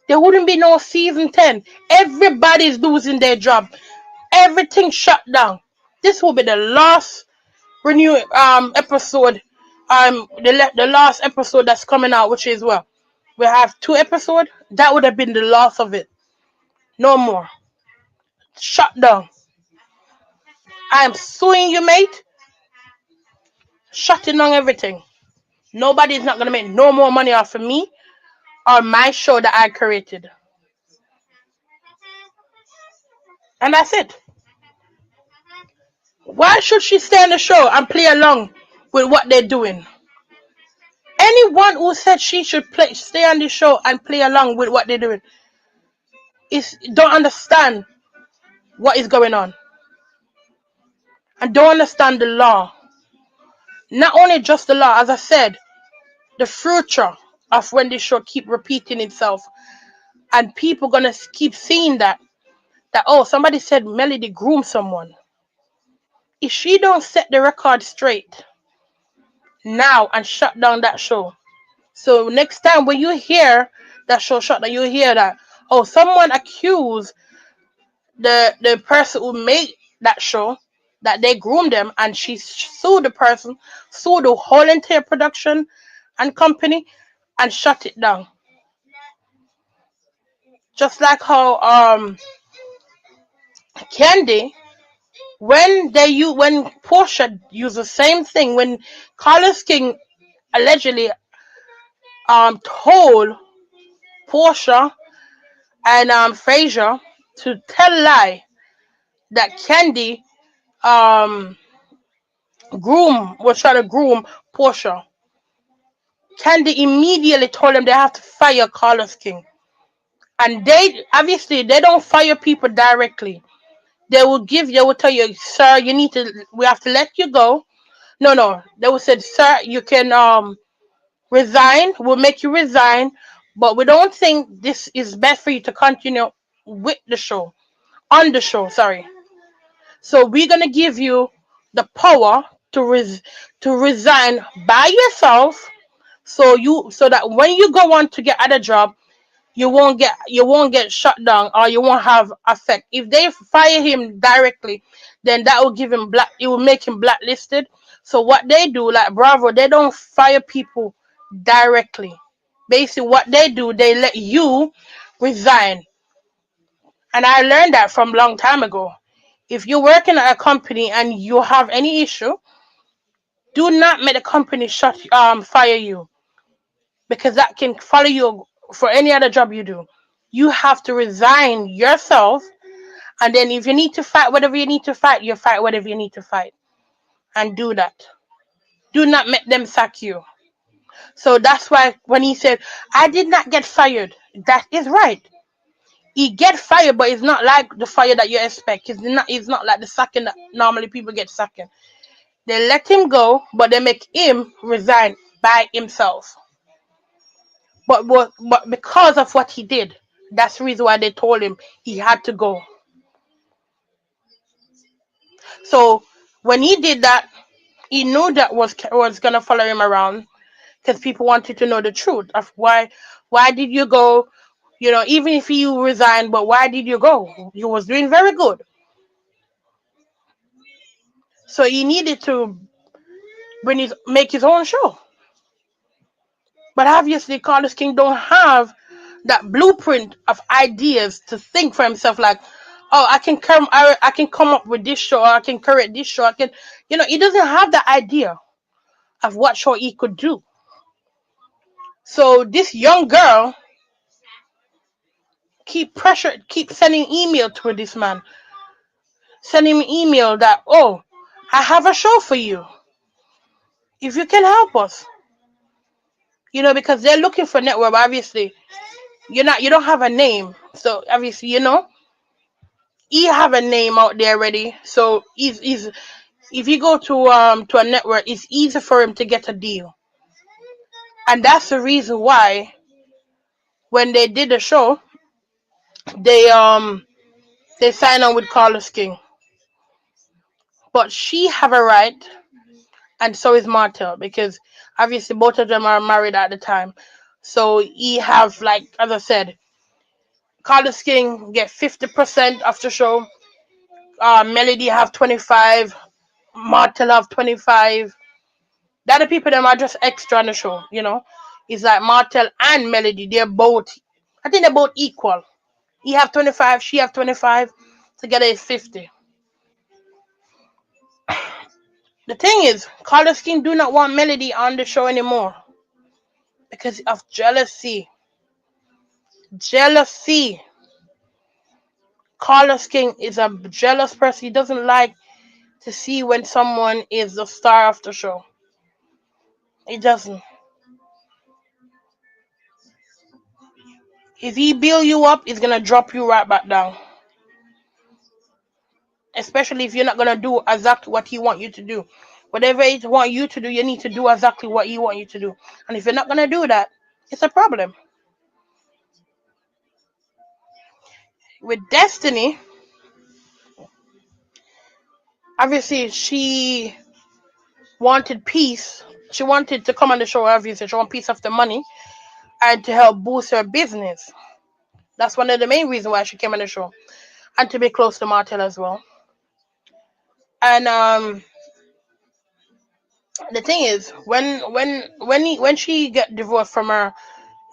A: There wouldn't be no season 10. Everybody's losing their job. Everything shut down. This will be the last renew episode. The last episode that's coming out, which is well, we have 2 episodes. That would have been the last of it. No more. Shut down. I am suing you, mate. Shutting down everything. Nobody's not gonna make no more money off of me or my show that I created. And that's it. Why should she stay on the show and play along with what they're doing? Anyone who said she should stay on the show and play along with what they're doing is don't understand what is going on and don't understand the law. Not only just the law, as I said, the future of when this show keep repeating itself and people gonna keep seeing that oh, somebody said Melody groomed someone. If she don't set the record straight now and shut down that show, so next time when you hear that show shut down, you hear that, oh, someone accused the person who made that show that they groomed them, and she sued the person, sued the whole entire production and company, and shut it down. Just like how Candy, when Portia used the same thing, when Carlos King allegedly told Portia and Frazier to tell lie that Candy was trying to groom Portia. Candy immediately told them they have to fire Carlos King. And they obviously they don't fire people directly. They will tell you, sir, we have to let you go. No, no. They will say, sir, you can resign. We'll make you resign, but we don't think this is best for you to continue with the show. On the show, sorry. So we're gonna give you the power to resign by yourself, so that when you go on to get other job, you won't get shut down, or you won't have effect. If they fire him directly, then that will give him it will make him blacklisted. So what they do, like Bravo, they don't fire people directly. Basically what they do, they let you resign. And I learned that from a long time ago. If you're working at a company and you have any issue, do not make the company fire you, because that can follow you for any other job you do. You have to resign yourself, and then if you need to fight whatever you need to fight, you fight whatever you need to fight, and do that. Do not make them sack you. So that's why when he said, I did not get fired, that is right. He get fired, but it's not like the fire that you expect. It's not like the sacking that normally people get sacking. They let him go, but they make him resign by himself. But because of what he did, that's the reason why they told him he had to go. So when he did that, he knew that was gonna follow him around, because people wanted to know the truth of why did you go? Even if you resigned, but why did you go? You was doing very good. So he needed to make his own show. But obviously, Carlos King don't have that blueprint of ideas to think for himself. Like, oh, I can come up with this show, or I can create this show. He doesn't have the idea of what show he could do. So this young girl keep sending email to this man, sending him email that, oh, I have a show for you if you can help us. Because they're looking for network. Obviously, you don't have a name, so obviously he have a name out there already. So he's if you go to a network, it's easy for him to get a deal, and that's the reason why when they did the show, they they signed on with Carlos King. But she have a right, and so is Martel, because obviously both of them are married at the time. So he have, like as I said, Carlos King get 50% of the show. Melody have 25. Martel have 25. The other people them are just extra on the show. It's like Martel and Melody. I think they're both equal. He have 25. She have 25. Together is 50. The thing is, Carlos King do not want Melody on the show anymore because of jealousy. Jealousy. Carlos King is a jealous person. He doesn't like to see when someone is the star of the show. He doesn't. If he build you up, he's gonna drop you right back down. Especially if you're not gonna do exactly what he want you to do. Whatever he want you to do, you need to do exactly what he want you to do. And if you're not gonna do that, it's a problem. With Destiny, Obviously, she wanted peace. She wanted to come on the show. Obviously, she wanted piece of the money and to help boost her business. That's one of the main reasons why she came on the show, and to be close to Martel as well. And the thing is, when she got divorced from her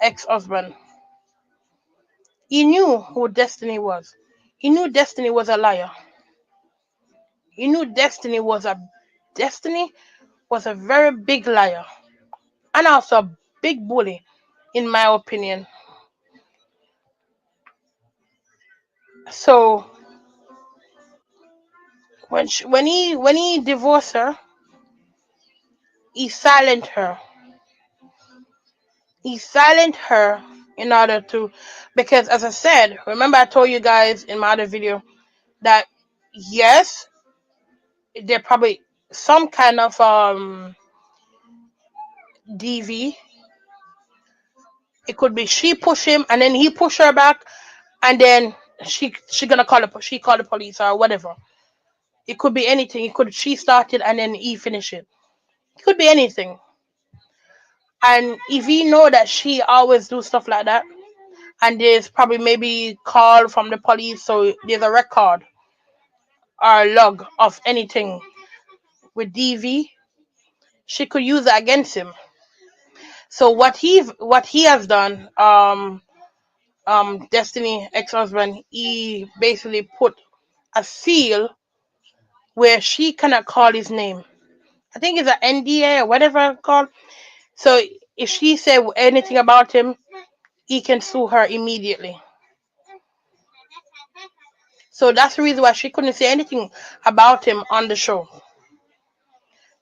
A: ex-husband, he knew who Destiny was. He knew Destiny was a liar. He knew Destiny was a very big liar and also a big bully, in my opinion. So when he divorced her, he silenced her. He silenced her in order to, because as I said, remember I told you guys in my other video that yes, there probably some kind of DV. It could be she push him and then he push her back, and then she gonna call the police or whatever. It could be anything. It could she started and then he finish it. It could be anything. And if he know that she always do stuff like that, and there's probably maybe call from the police, so there's a record or log of anything with DV, she could use it against him. So what he has done, Destiny ex-husband, he basically put a seal where she cannot call his name. I think it's an NDA or whatever it's called. So if she said anything about him, he can sue her immediately. So that's the reason why she couldn't say anything about him on the show.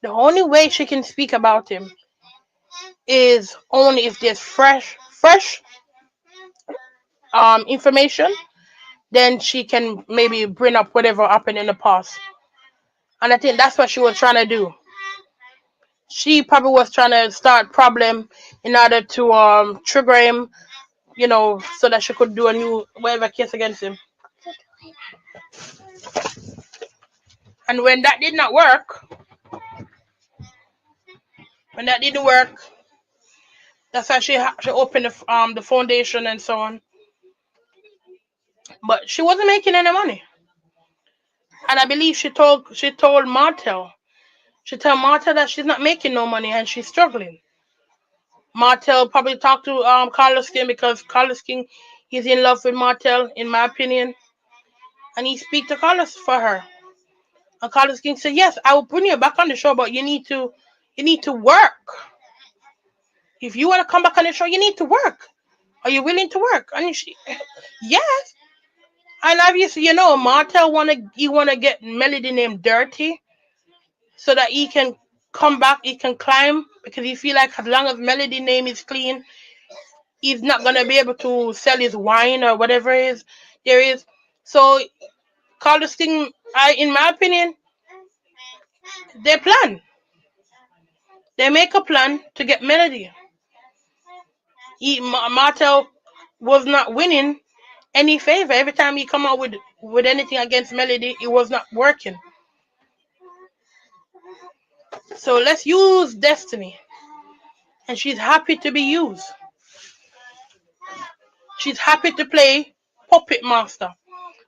A: The only way she can speak about him is only if there's fresh information. Then she can maybe bring up whatever happened in the past. And I think that's what she was trying to do. She probably was trying to start problem in order to trigger him, so that she could do a new whatever case against him. And when that didn't work, that's why she opened the foundation and so on. But she wasn't making any money, and I believe she told Martel. She told Martel that she's not making no money and she's struggling. Martel probably talked to Carlos King, because Carlos King is in love with Martel, in my opinion, and he speak to Carlos for her. And Carlos King said, "Yes, I will bring you back on the show, but you need to work. If you want to come back on the show, you need to work. Are you willing to work?" And she, yes. And obviously, Martel wanna get Melody named Dirty, so that he can come back, he can climb, because he feel like as long as Melody name is clean, he's not gonna be able to sell his wine or whatever there is. So Carlos King, in my opinion, they plan. They make a plan to get Melody. Martel was not winning any favor. Every time he come out with anything against Melody, it was not working. So let's use Destiny, and she's happy to be used. She's happy to play puppet master.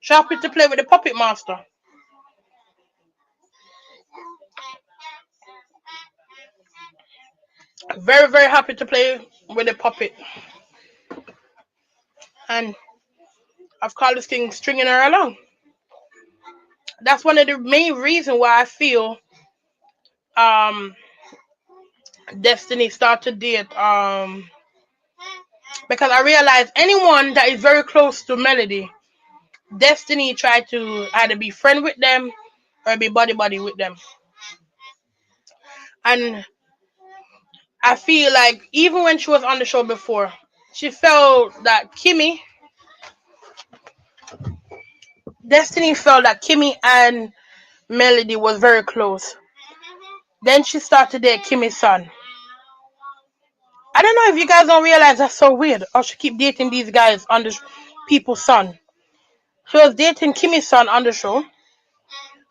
A: She's happy to play with the puppet master. Very, very happy to play with the puppet. And of Carlos King stringing her along. That's one of the main reasons why I feel um Destiny started to date, because I realized anyone that is very close to Melody, Destiny tried to either be friend with them or be buddy with them. And I feel like even when she was on the show before, she felt that Destiny felt that Kimmy and Melody was very close. Then she started to date Kimmy's son. I don't know if you guys don't realize that's so weird. Or she keep dating these guys on the people's son. She was dating Kimmy's son on the show.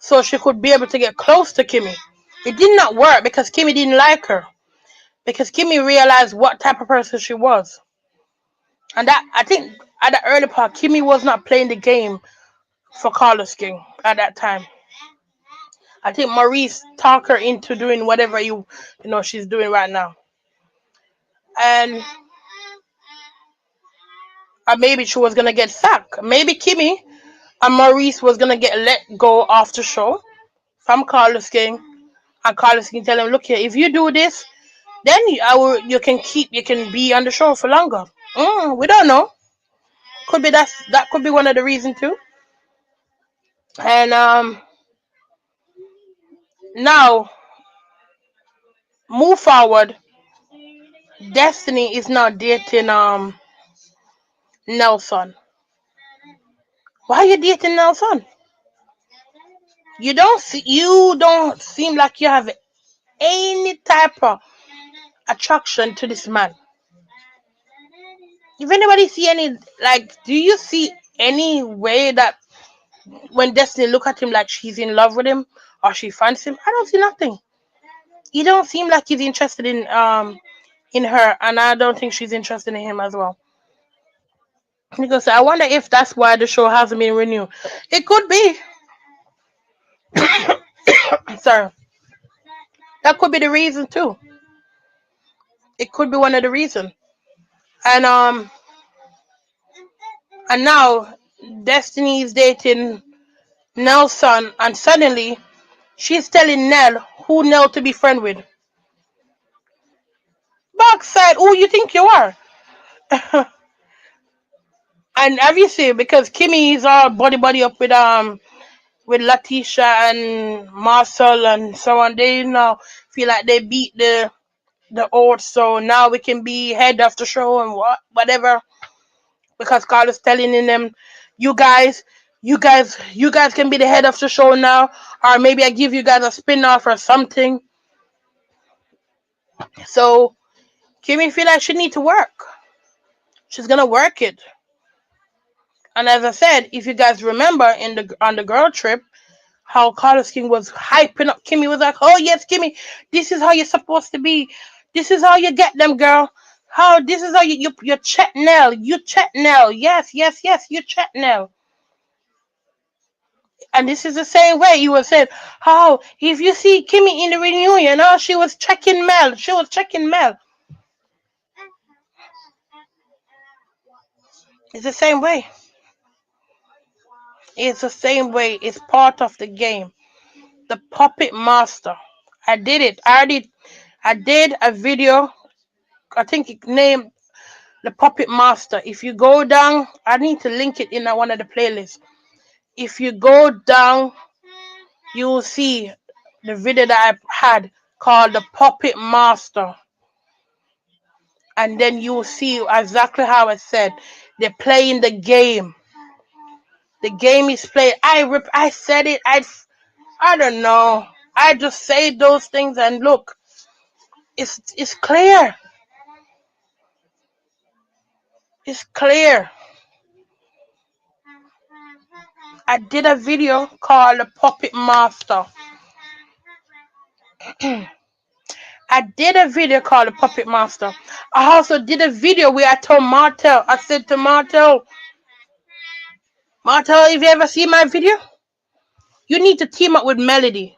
A: so she could be able to get close to Kimmy. It did not work because Kimmy didn't like her. Because Kimmy realized what type of person she was. And that, I think at the early part, Kimmy was not playing the game for Carlos King at that time. I think Maurice talked her into doing whatever she's doing right now. And maybe she was gonna get sacked. Maybe Kimmy and Maurice was gonna get let go off the show from Carlos King. And Carlos King tell him, look here, if you do this, then you can be on the show for longer. We don't know. Could be that could be one of the reasons too. And now move forward. Destiny is now dating Nelson. Why are you dating Nelson? You don't seem like you have any type of attraction to this man. If anybody see any, like, do you see any way that when Destiny look at him like she's in love with him or she fancies him? I don't see nothing. He don't seem like he's interested in her, and I don't think she's interested in him as well. Because I wonder if that's why the show hasn't been renewed. It could be. Sorry, that could be the reason too. It could be one of the reasons. And now Destiny is dating Nelson, and suddenly she's telling Nell who Nell to be friend with. Backside, who you think you are? And obviously, because Kimmy is all buddy up with Latisha and Marcel and so on, they feel like they beat the odds, so now we can be head of the show and whatever. Because Carlos telling in them, you guys, you guys can be the head of the show now, or maybe I give you guys a spin off or something. So Kimmy feel like she need to work. She's gonna work it. And as I said, if you guys remember on the girl trip, how Carlos King was hyping up Kimmy, was like, oh yes, Kimmy, this is how you're supposed to be. This is how you get them, girl. How this is how you check Nell. You check Nell. Yes, yes, yes, you check Nell. And this is the same way you were saying, how if you see Kimmy in the reunion, oh, she was checking Mel. She was checking Mel. It's the same way. It's the same way. It's part of the game. The puppet master. I did it. I did a video. I think it named the puppet master. If you go down, I need to link it in one of the playlists. If you go down, you will see the video that I had called the puppet master. And then you will see exactly how I said. They're playing the game. The game is played. I said it. I don't know. I just say those things and look, it's clear. It's clear. I did a video called the Puppet Master. I did a video called the Puppet Master. I also did a video where I told Martel, I said to Martel, if you ever see my video, you need to team up with Melody.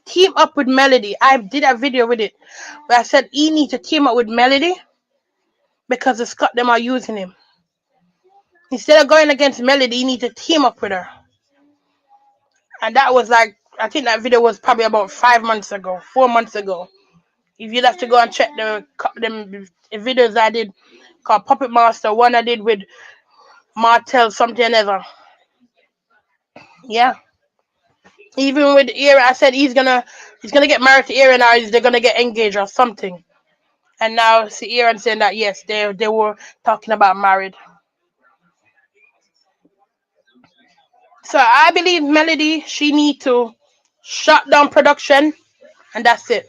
A: Team up with Melody. I did a video with it where I said he need to team up with Melody because the Scott them are using him. Instead of going against Melody, you need to team up with her. And that was like, I think that video was probably about 5 months ago, 4 months ago. If you'd have to go and check the videos I did called Puppet Master, one I did with Martel, something other. Yeah. Even with Aaron, I said he's gonna get married to Aaron, or they're gonna get engaged or something. And now see Aaron saying that yes, they were talking about married. So I believe Melody, she need to shut down production, and that's it.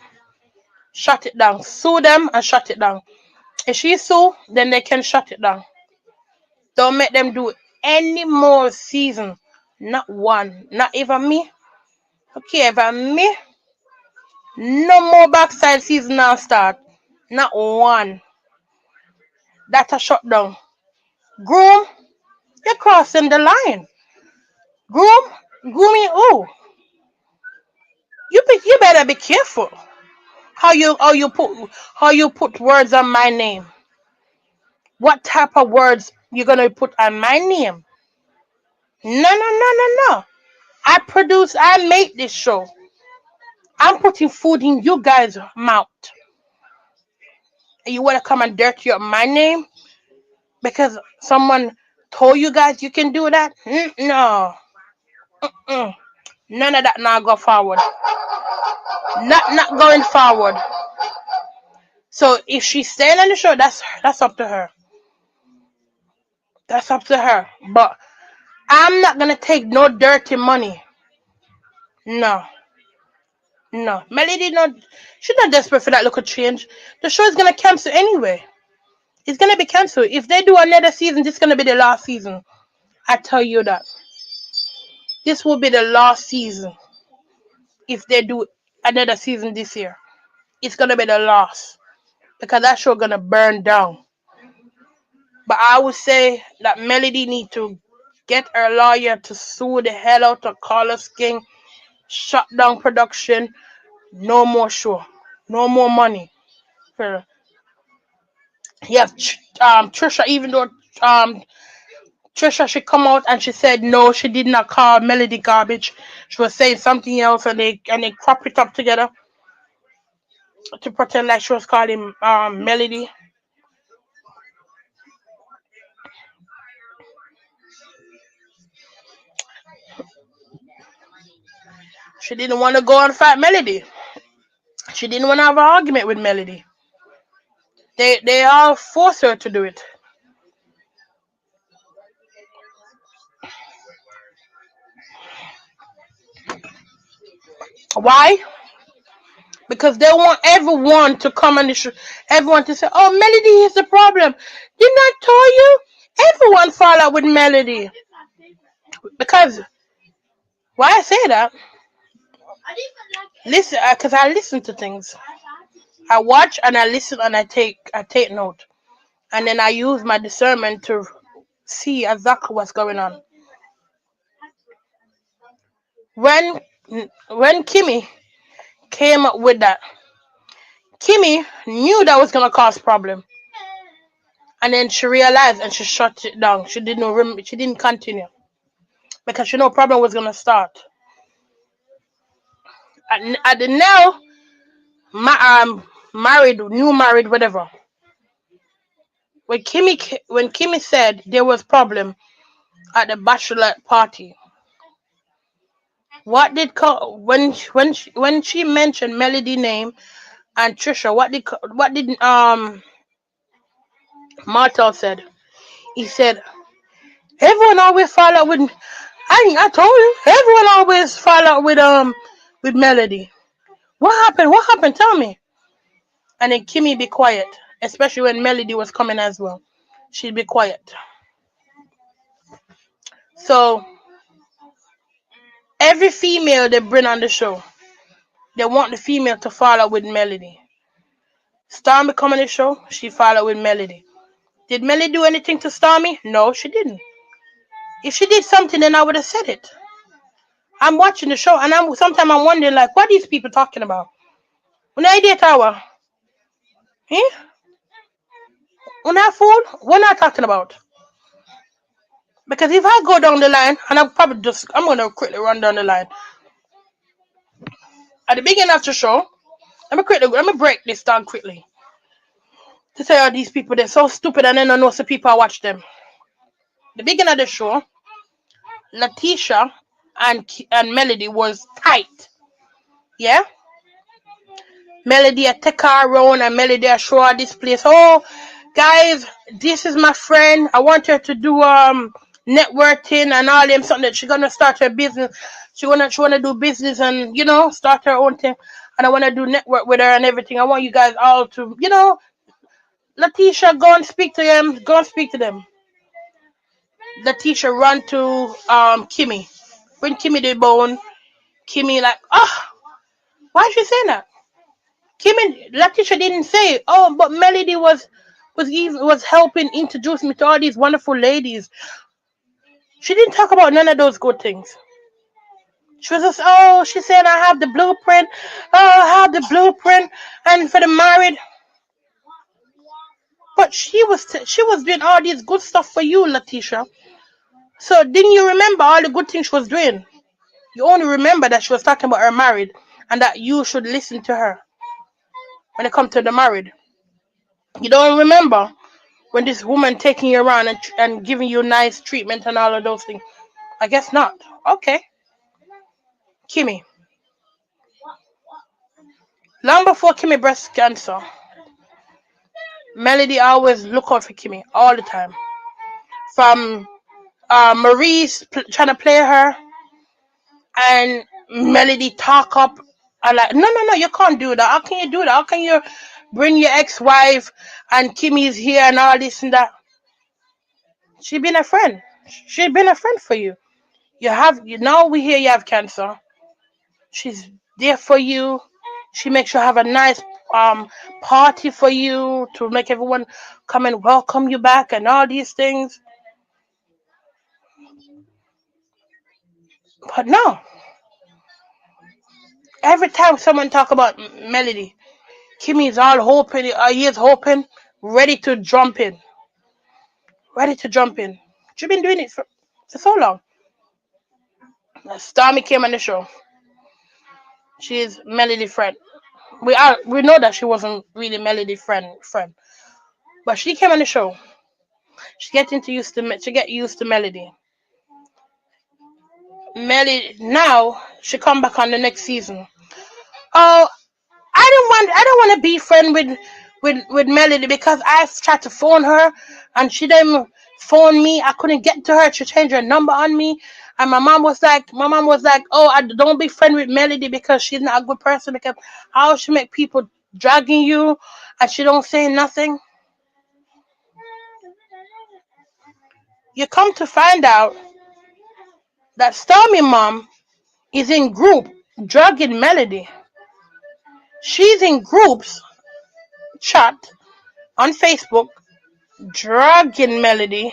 A: Shut it down. Sue them and shut it down. If she sue, then they can shut it down. Don't make them do any more season Not one. Not even me. Okay, even me. No more backside season now start. Not one. That's a shutdown. Groom, you're crossing the line. Groom, grooming. Oh, you better be careful. How you put words on my name. What type of words you gonna put on my name? No, no, no, no, no. I make this show. I'm putting food in you guys' mouth. And you wanna come and dirty up my name because someone told you guys you can do that? No. Mm. None of that now go forward. Not going forward. So if she's staying on the show, that's up to her. That's up to her. But I'm not gonna take no dirty money. No. No. Melody not she's not desperate for that little change. The show is gonna cancel anyway. It's gonna be canceled. If they do another season, this is gonna be the last season. I tell you that. This will be the last season. If they do another season this year. It's gonna be the last. Because that show gonna burn down. But I would say that Melody need to get her lawyer to sue the hell out of Carlos King, shut down production, no more show, no more money. For you have Trisha, even though um Trisha she come out and she said no, she did not call Melody garbage. She was saying something else, and they crop it up together to pretend like she was calling Melody. She didn't want to go and fight Melody. She didn't want to have an argument with Melody. They all forced her to do it. Why? Because they want everyone to come on the show. Everyone to say, "Oh, Melody is the problem." Didn't I tell you? Everyone fall out with Melody. Because why I say that? Listen, because I listen to things. I watch and I listen and I take note, and then I use my discernment to see exactly what's going on. When when Kimmy came up with that, Kimmy knew that was gonna cause problem, and then she realized and she shut it down. She didn't continue because she know problem was gonna start. At the now, married, new married, whatever. When Kimmy said there was problem at the bachelorette party, what did when she mentioned Melody name and Trisha, what did Martel said? He said everyone always fall out with. I told you everyone always fall out with Melody. What happened? What happened? Tell me. And then Kimmy be quiet, especially when Melody was coming as well. She'd be quiet. So every female they bring on the show, they want the female to fall out with Melody. Stormy come on the show, she fall out with Melody. Did Melody do anything to Stormy? No, she didn't. If she did something, then I would have said it. I'm watching the show, and sometimes I'm wondering, like, what are these people talking about? When I date tower, eh? When I fool, what are not talking about? Because if I go down the line, and I'm gonna quickly run down the line. At the beginning of the show, let me break this down quickly. To say all these people, they're so stupid and they don't know some people watch them. The beginning of the show, Letitia and Melody was tight. Yeah? Melody a take her around and Melody a show her this place. Oh, guys, this is my friend. I want her to do networking and all them something that she gonna start her business. She wanna do business and start her own thing. And I wanna do network with her and everything. I want you guys all to Letitia, go and speak to them. Go and speak to them. Letitia run to Kimmy. bring Kimmy the bone. Kimmy like, oh, why is she saying that? Kimmy, Latisha didn't say, oh, but Melody was helping introduce me to all these wonderful ladies. She didn't talk about none of those good things. She was just, oh, she said I have the blueprint. Oh, I have the blueprint, and for the married. But she was doing all this good stuff for you, Latisha. So didn't you remember all the good things she was doing? You only remember that she was talking about her married, and that you should listen to her when it comes to the married. You don't remember when this woman taking you around and giving you nice treatment and all of those things. I guess not. Okay, Kimmy. Long before Kimmy breast cancer, Melody always look out for Kimmy all the time. From Maurice trying to play her, and Melody talk up and like, no, no, no, you can't do that. How can you do that? How can you bring your ex-wife and Kimmy's here and all this and that? She been a friend. She been a friend for you. Now we hear you have cancer. She's there for you. She makes sure have a nice party for you to make everyone come and welcome you back and all these things. But no, every time someone talk about Melody, Kimmy is all hoping, he is hoping, ready to jump in, ready to jump in. She's been doing it for so long. Stormy came on the show. She's Melody friend. We know that she wasn't really Melody friend, but she came on the show. She get used to Melody. Melody now she come back on the next season. Oh, I don't want to be friend with Melody because I tried to phone her and she didn't phone me. I couldn't get to her. She changed her number on me, and my mom was like, oh, I don't be friend with Melody because she's not a good person. Because how she make people dragging you and she don't say nothing. You come to find out that Stormy mom is in group dragging Melody. She's in groups chat on Facebook dragging Melody,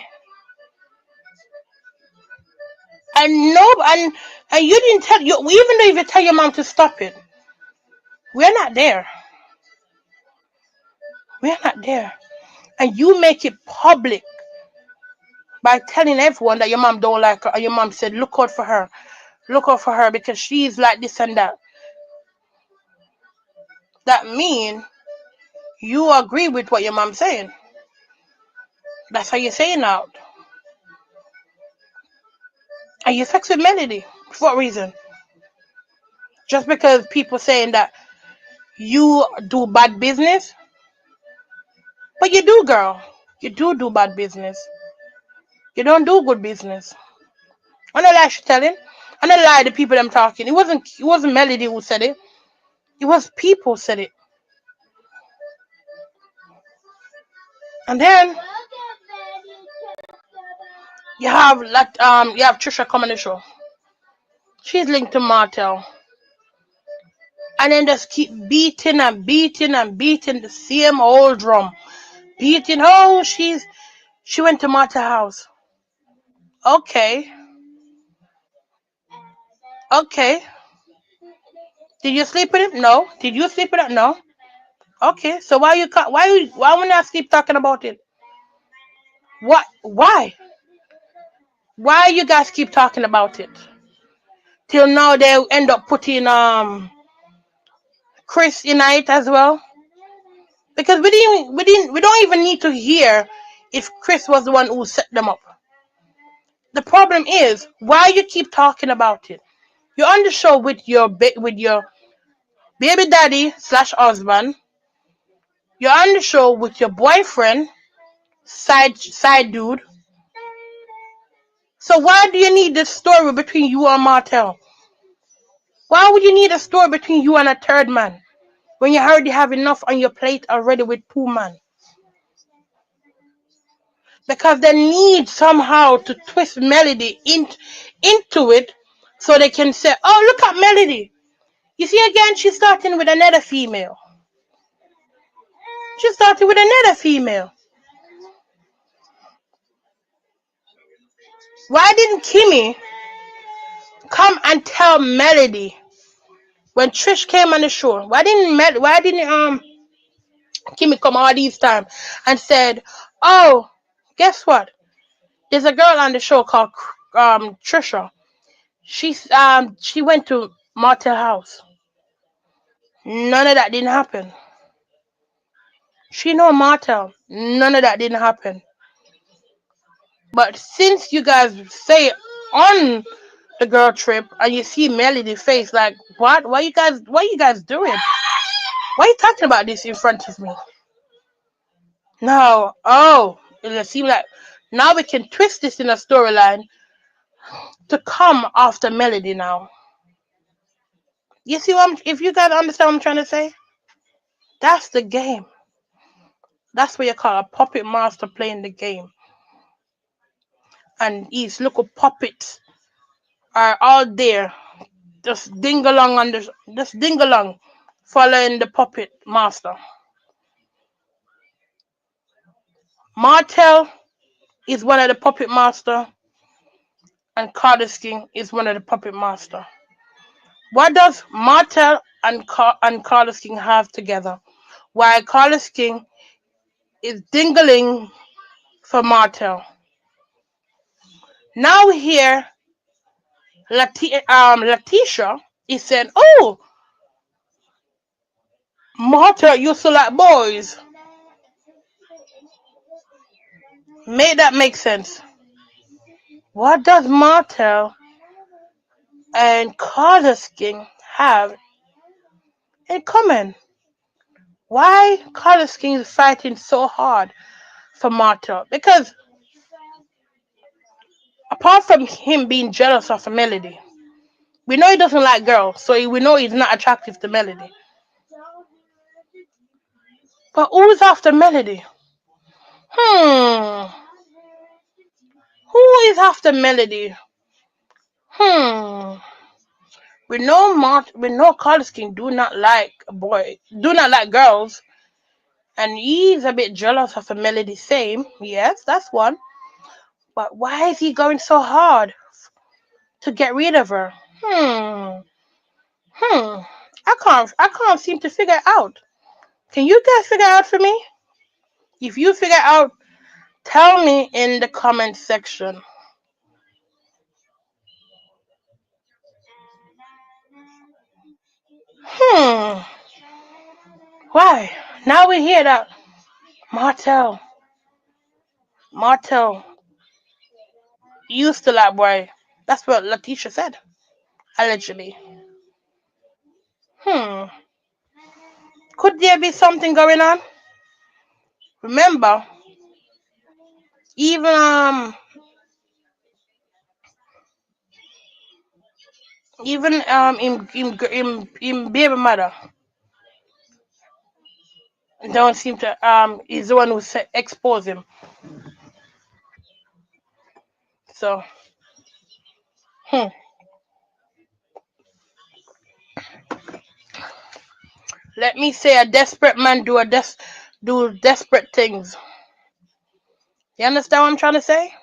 A: and no, and you didn't tell you, even though if you tell your mom to stop it, we're not there. We're not there, and you make it public by telling everyone that your mom don't like her, and your mom said, look out for her because she's like this and that. That mean you agree with what your mom's saying. That's how you're saying out, and you sex with Melody for what reason? Just because people saying that you do bad business, but you do, girl. You do bad business. You don't do good business. I don't lie she telling. I don't lie the people I'm talking. It wasn't Melody who said it. It was people said it. And then you have Trisha coming the show. She's linked to Martel. And then just keep beating and beating and beating the same old drum. Beating, oh, she went to Martel house. Okay. Okay. Did you sleep with him? No. Did you sleep with him? No. Okay. So why when I keep talking about it? What? Why? Why you guys keep talking about it? Till now they end up putting Chris in it as well. Because we don't even need to hear if Chris was the one who set them up. The problem is why you keep talking about it. You're on the show with your baby daddy slash husband. You're on the show with your boyfriend, side dude. So why do you need this story between you and Martel? Why would you need a story between you and a third man when you already have enough on your plate already with two men? Because they need somehow to twist Melody into it So they can say, oh, look at Melody. You see, again, she's starting with another female. She started with another female. Why didn't Kimmy come and tell Melody when Trish came on the show? Why didn't Kimmy come all these time and said, oh, guess what? There's a girl on the show called Trisha. She went to Martell house. None of that didn't happen. She know Martell. None of that didn't happen. But since you guys say on the girl trip and you see Melody face, like, what? What you guys doing? Why are you talking about this in front of me? No. Oh, it seems like now we can twist this in a storyline to come after Melody now. You see if you guys understand what I'm trying to say? That's the game. That's what you call a puppet master playing the game. And these little puppets are all there, just ding along just ding along, following the puppet master. Martell is one of the puppet master, and Carlos King is one of the puppet master. What does Martell and Carlos King have together? While Carlos King is dingling for Martell. Now here, Latisha is saying, "Oh, Martell used to like boys." Make that make sense. What does Martell and Carlos King have in common? Why Carlos King is fighting so hard for Martell? Because apart from him being jealous of Melody, we know he doesn't like girls, so we know he's not attractive to Melody. But who's after Melody? Hmm. Who is after Melody? Hmm. We know Carlos King do not like girls, and he's a bit jealous of a Melody. Same, yes, that's one. But why is he going so hard to get rid of her? Hmm. Hmm. I can't seem to figure it out. Can you guys figure it out for me? If you figure it out, tell me in the comment section. Hmm. Why? Now we hear that Martell Martell used to like boy. That's what Letitia said. Allegedly. Hmm. Could there be something going on? Remember, even in baby mother don't seem to is the one who expose him. So hmm. Let me say a desperate man do desperate things. You understand what I'm trying to say?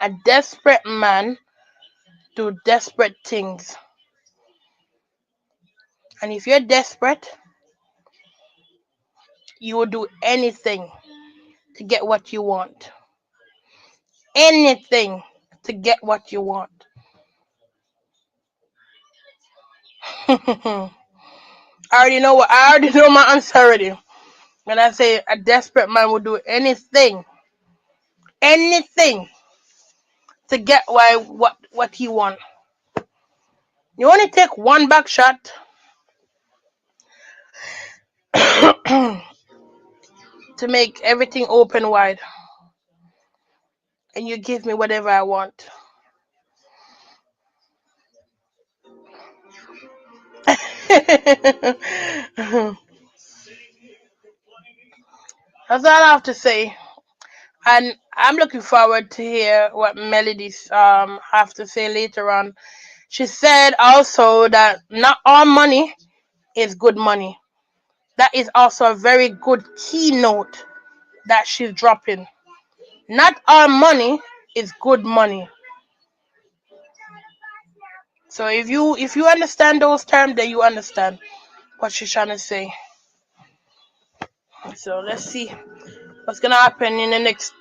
A: A desperate man do desperate things. And if you're desperate, you will do anything to get what you want. Anything to get what you want. I already know my answer already. When I say a desperate man will do anything to get what he want. You only take one back shot to make everything open wide, and you give me whatever I want. That's all I have to say. And I'm looking forward to hear what Melody's have to say later on. She said also that not all money is good money. That is also a very good keynote that she's dropping. Not all money is good money. So if you understand those terms, then you understand what she's trying to say. So let's see what's gonna happen in the next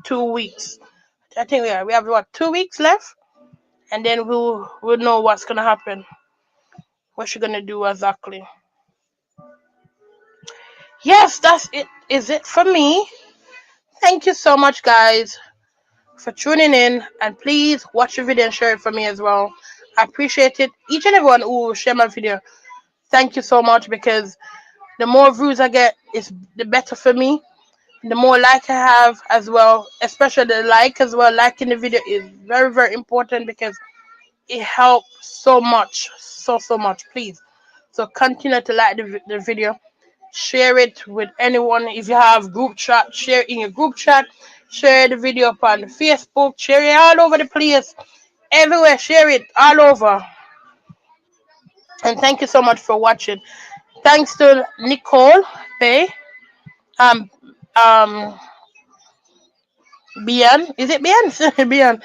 A: 2 weeks. I think we have what 2 weeks left, and then we'll know what's gonna happen. What she's gonna do exactly. Yes, that's it. Is it for me? Thank you so much, guys, for tuning in, and please watch the video and share it for me as well. I appreciate it. Each and everyone who share my video, thank you so much, because the more views I get, is the better for me. The more like I have as well, especially the like as well. Liking the video is very, very important because it helps so much, so much. Please, so continue to like the video, share it with anyone. If you have group chat, share in your group chat, share the video upon Facebook, share it all over the place, everywhere. Share it all over. And thank you so much for watching. Thanks to Nicole Bay, um um Bian, is it Bian? Bian.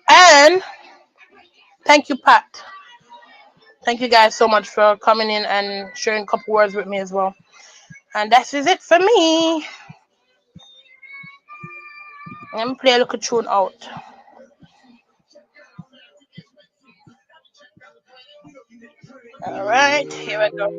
A: And thank you, Pat. Thank you guys so much for coming in and sharing a couple words with me as well. And that is it for me. Let me play a little tune out. All right, here we go.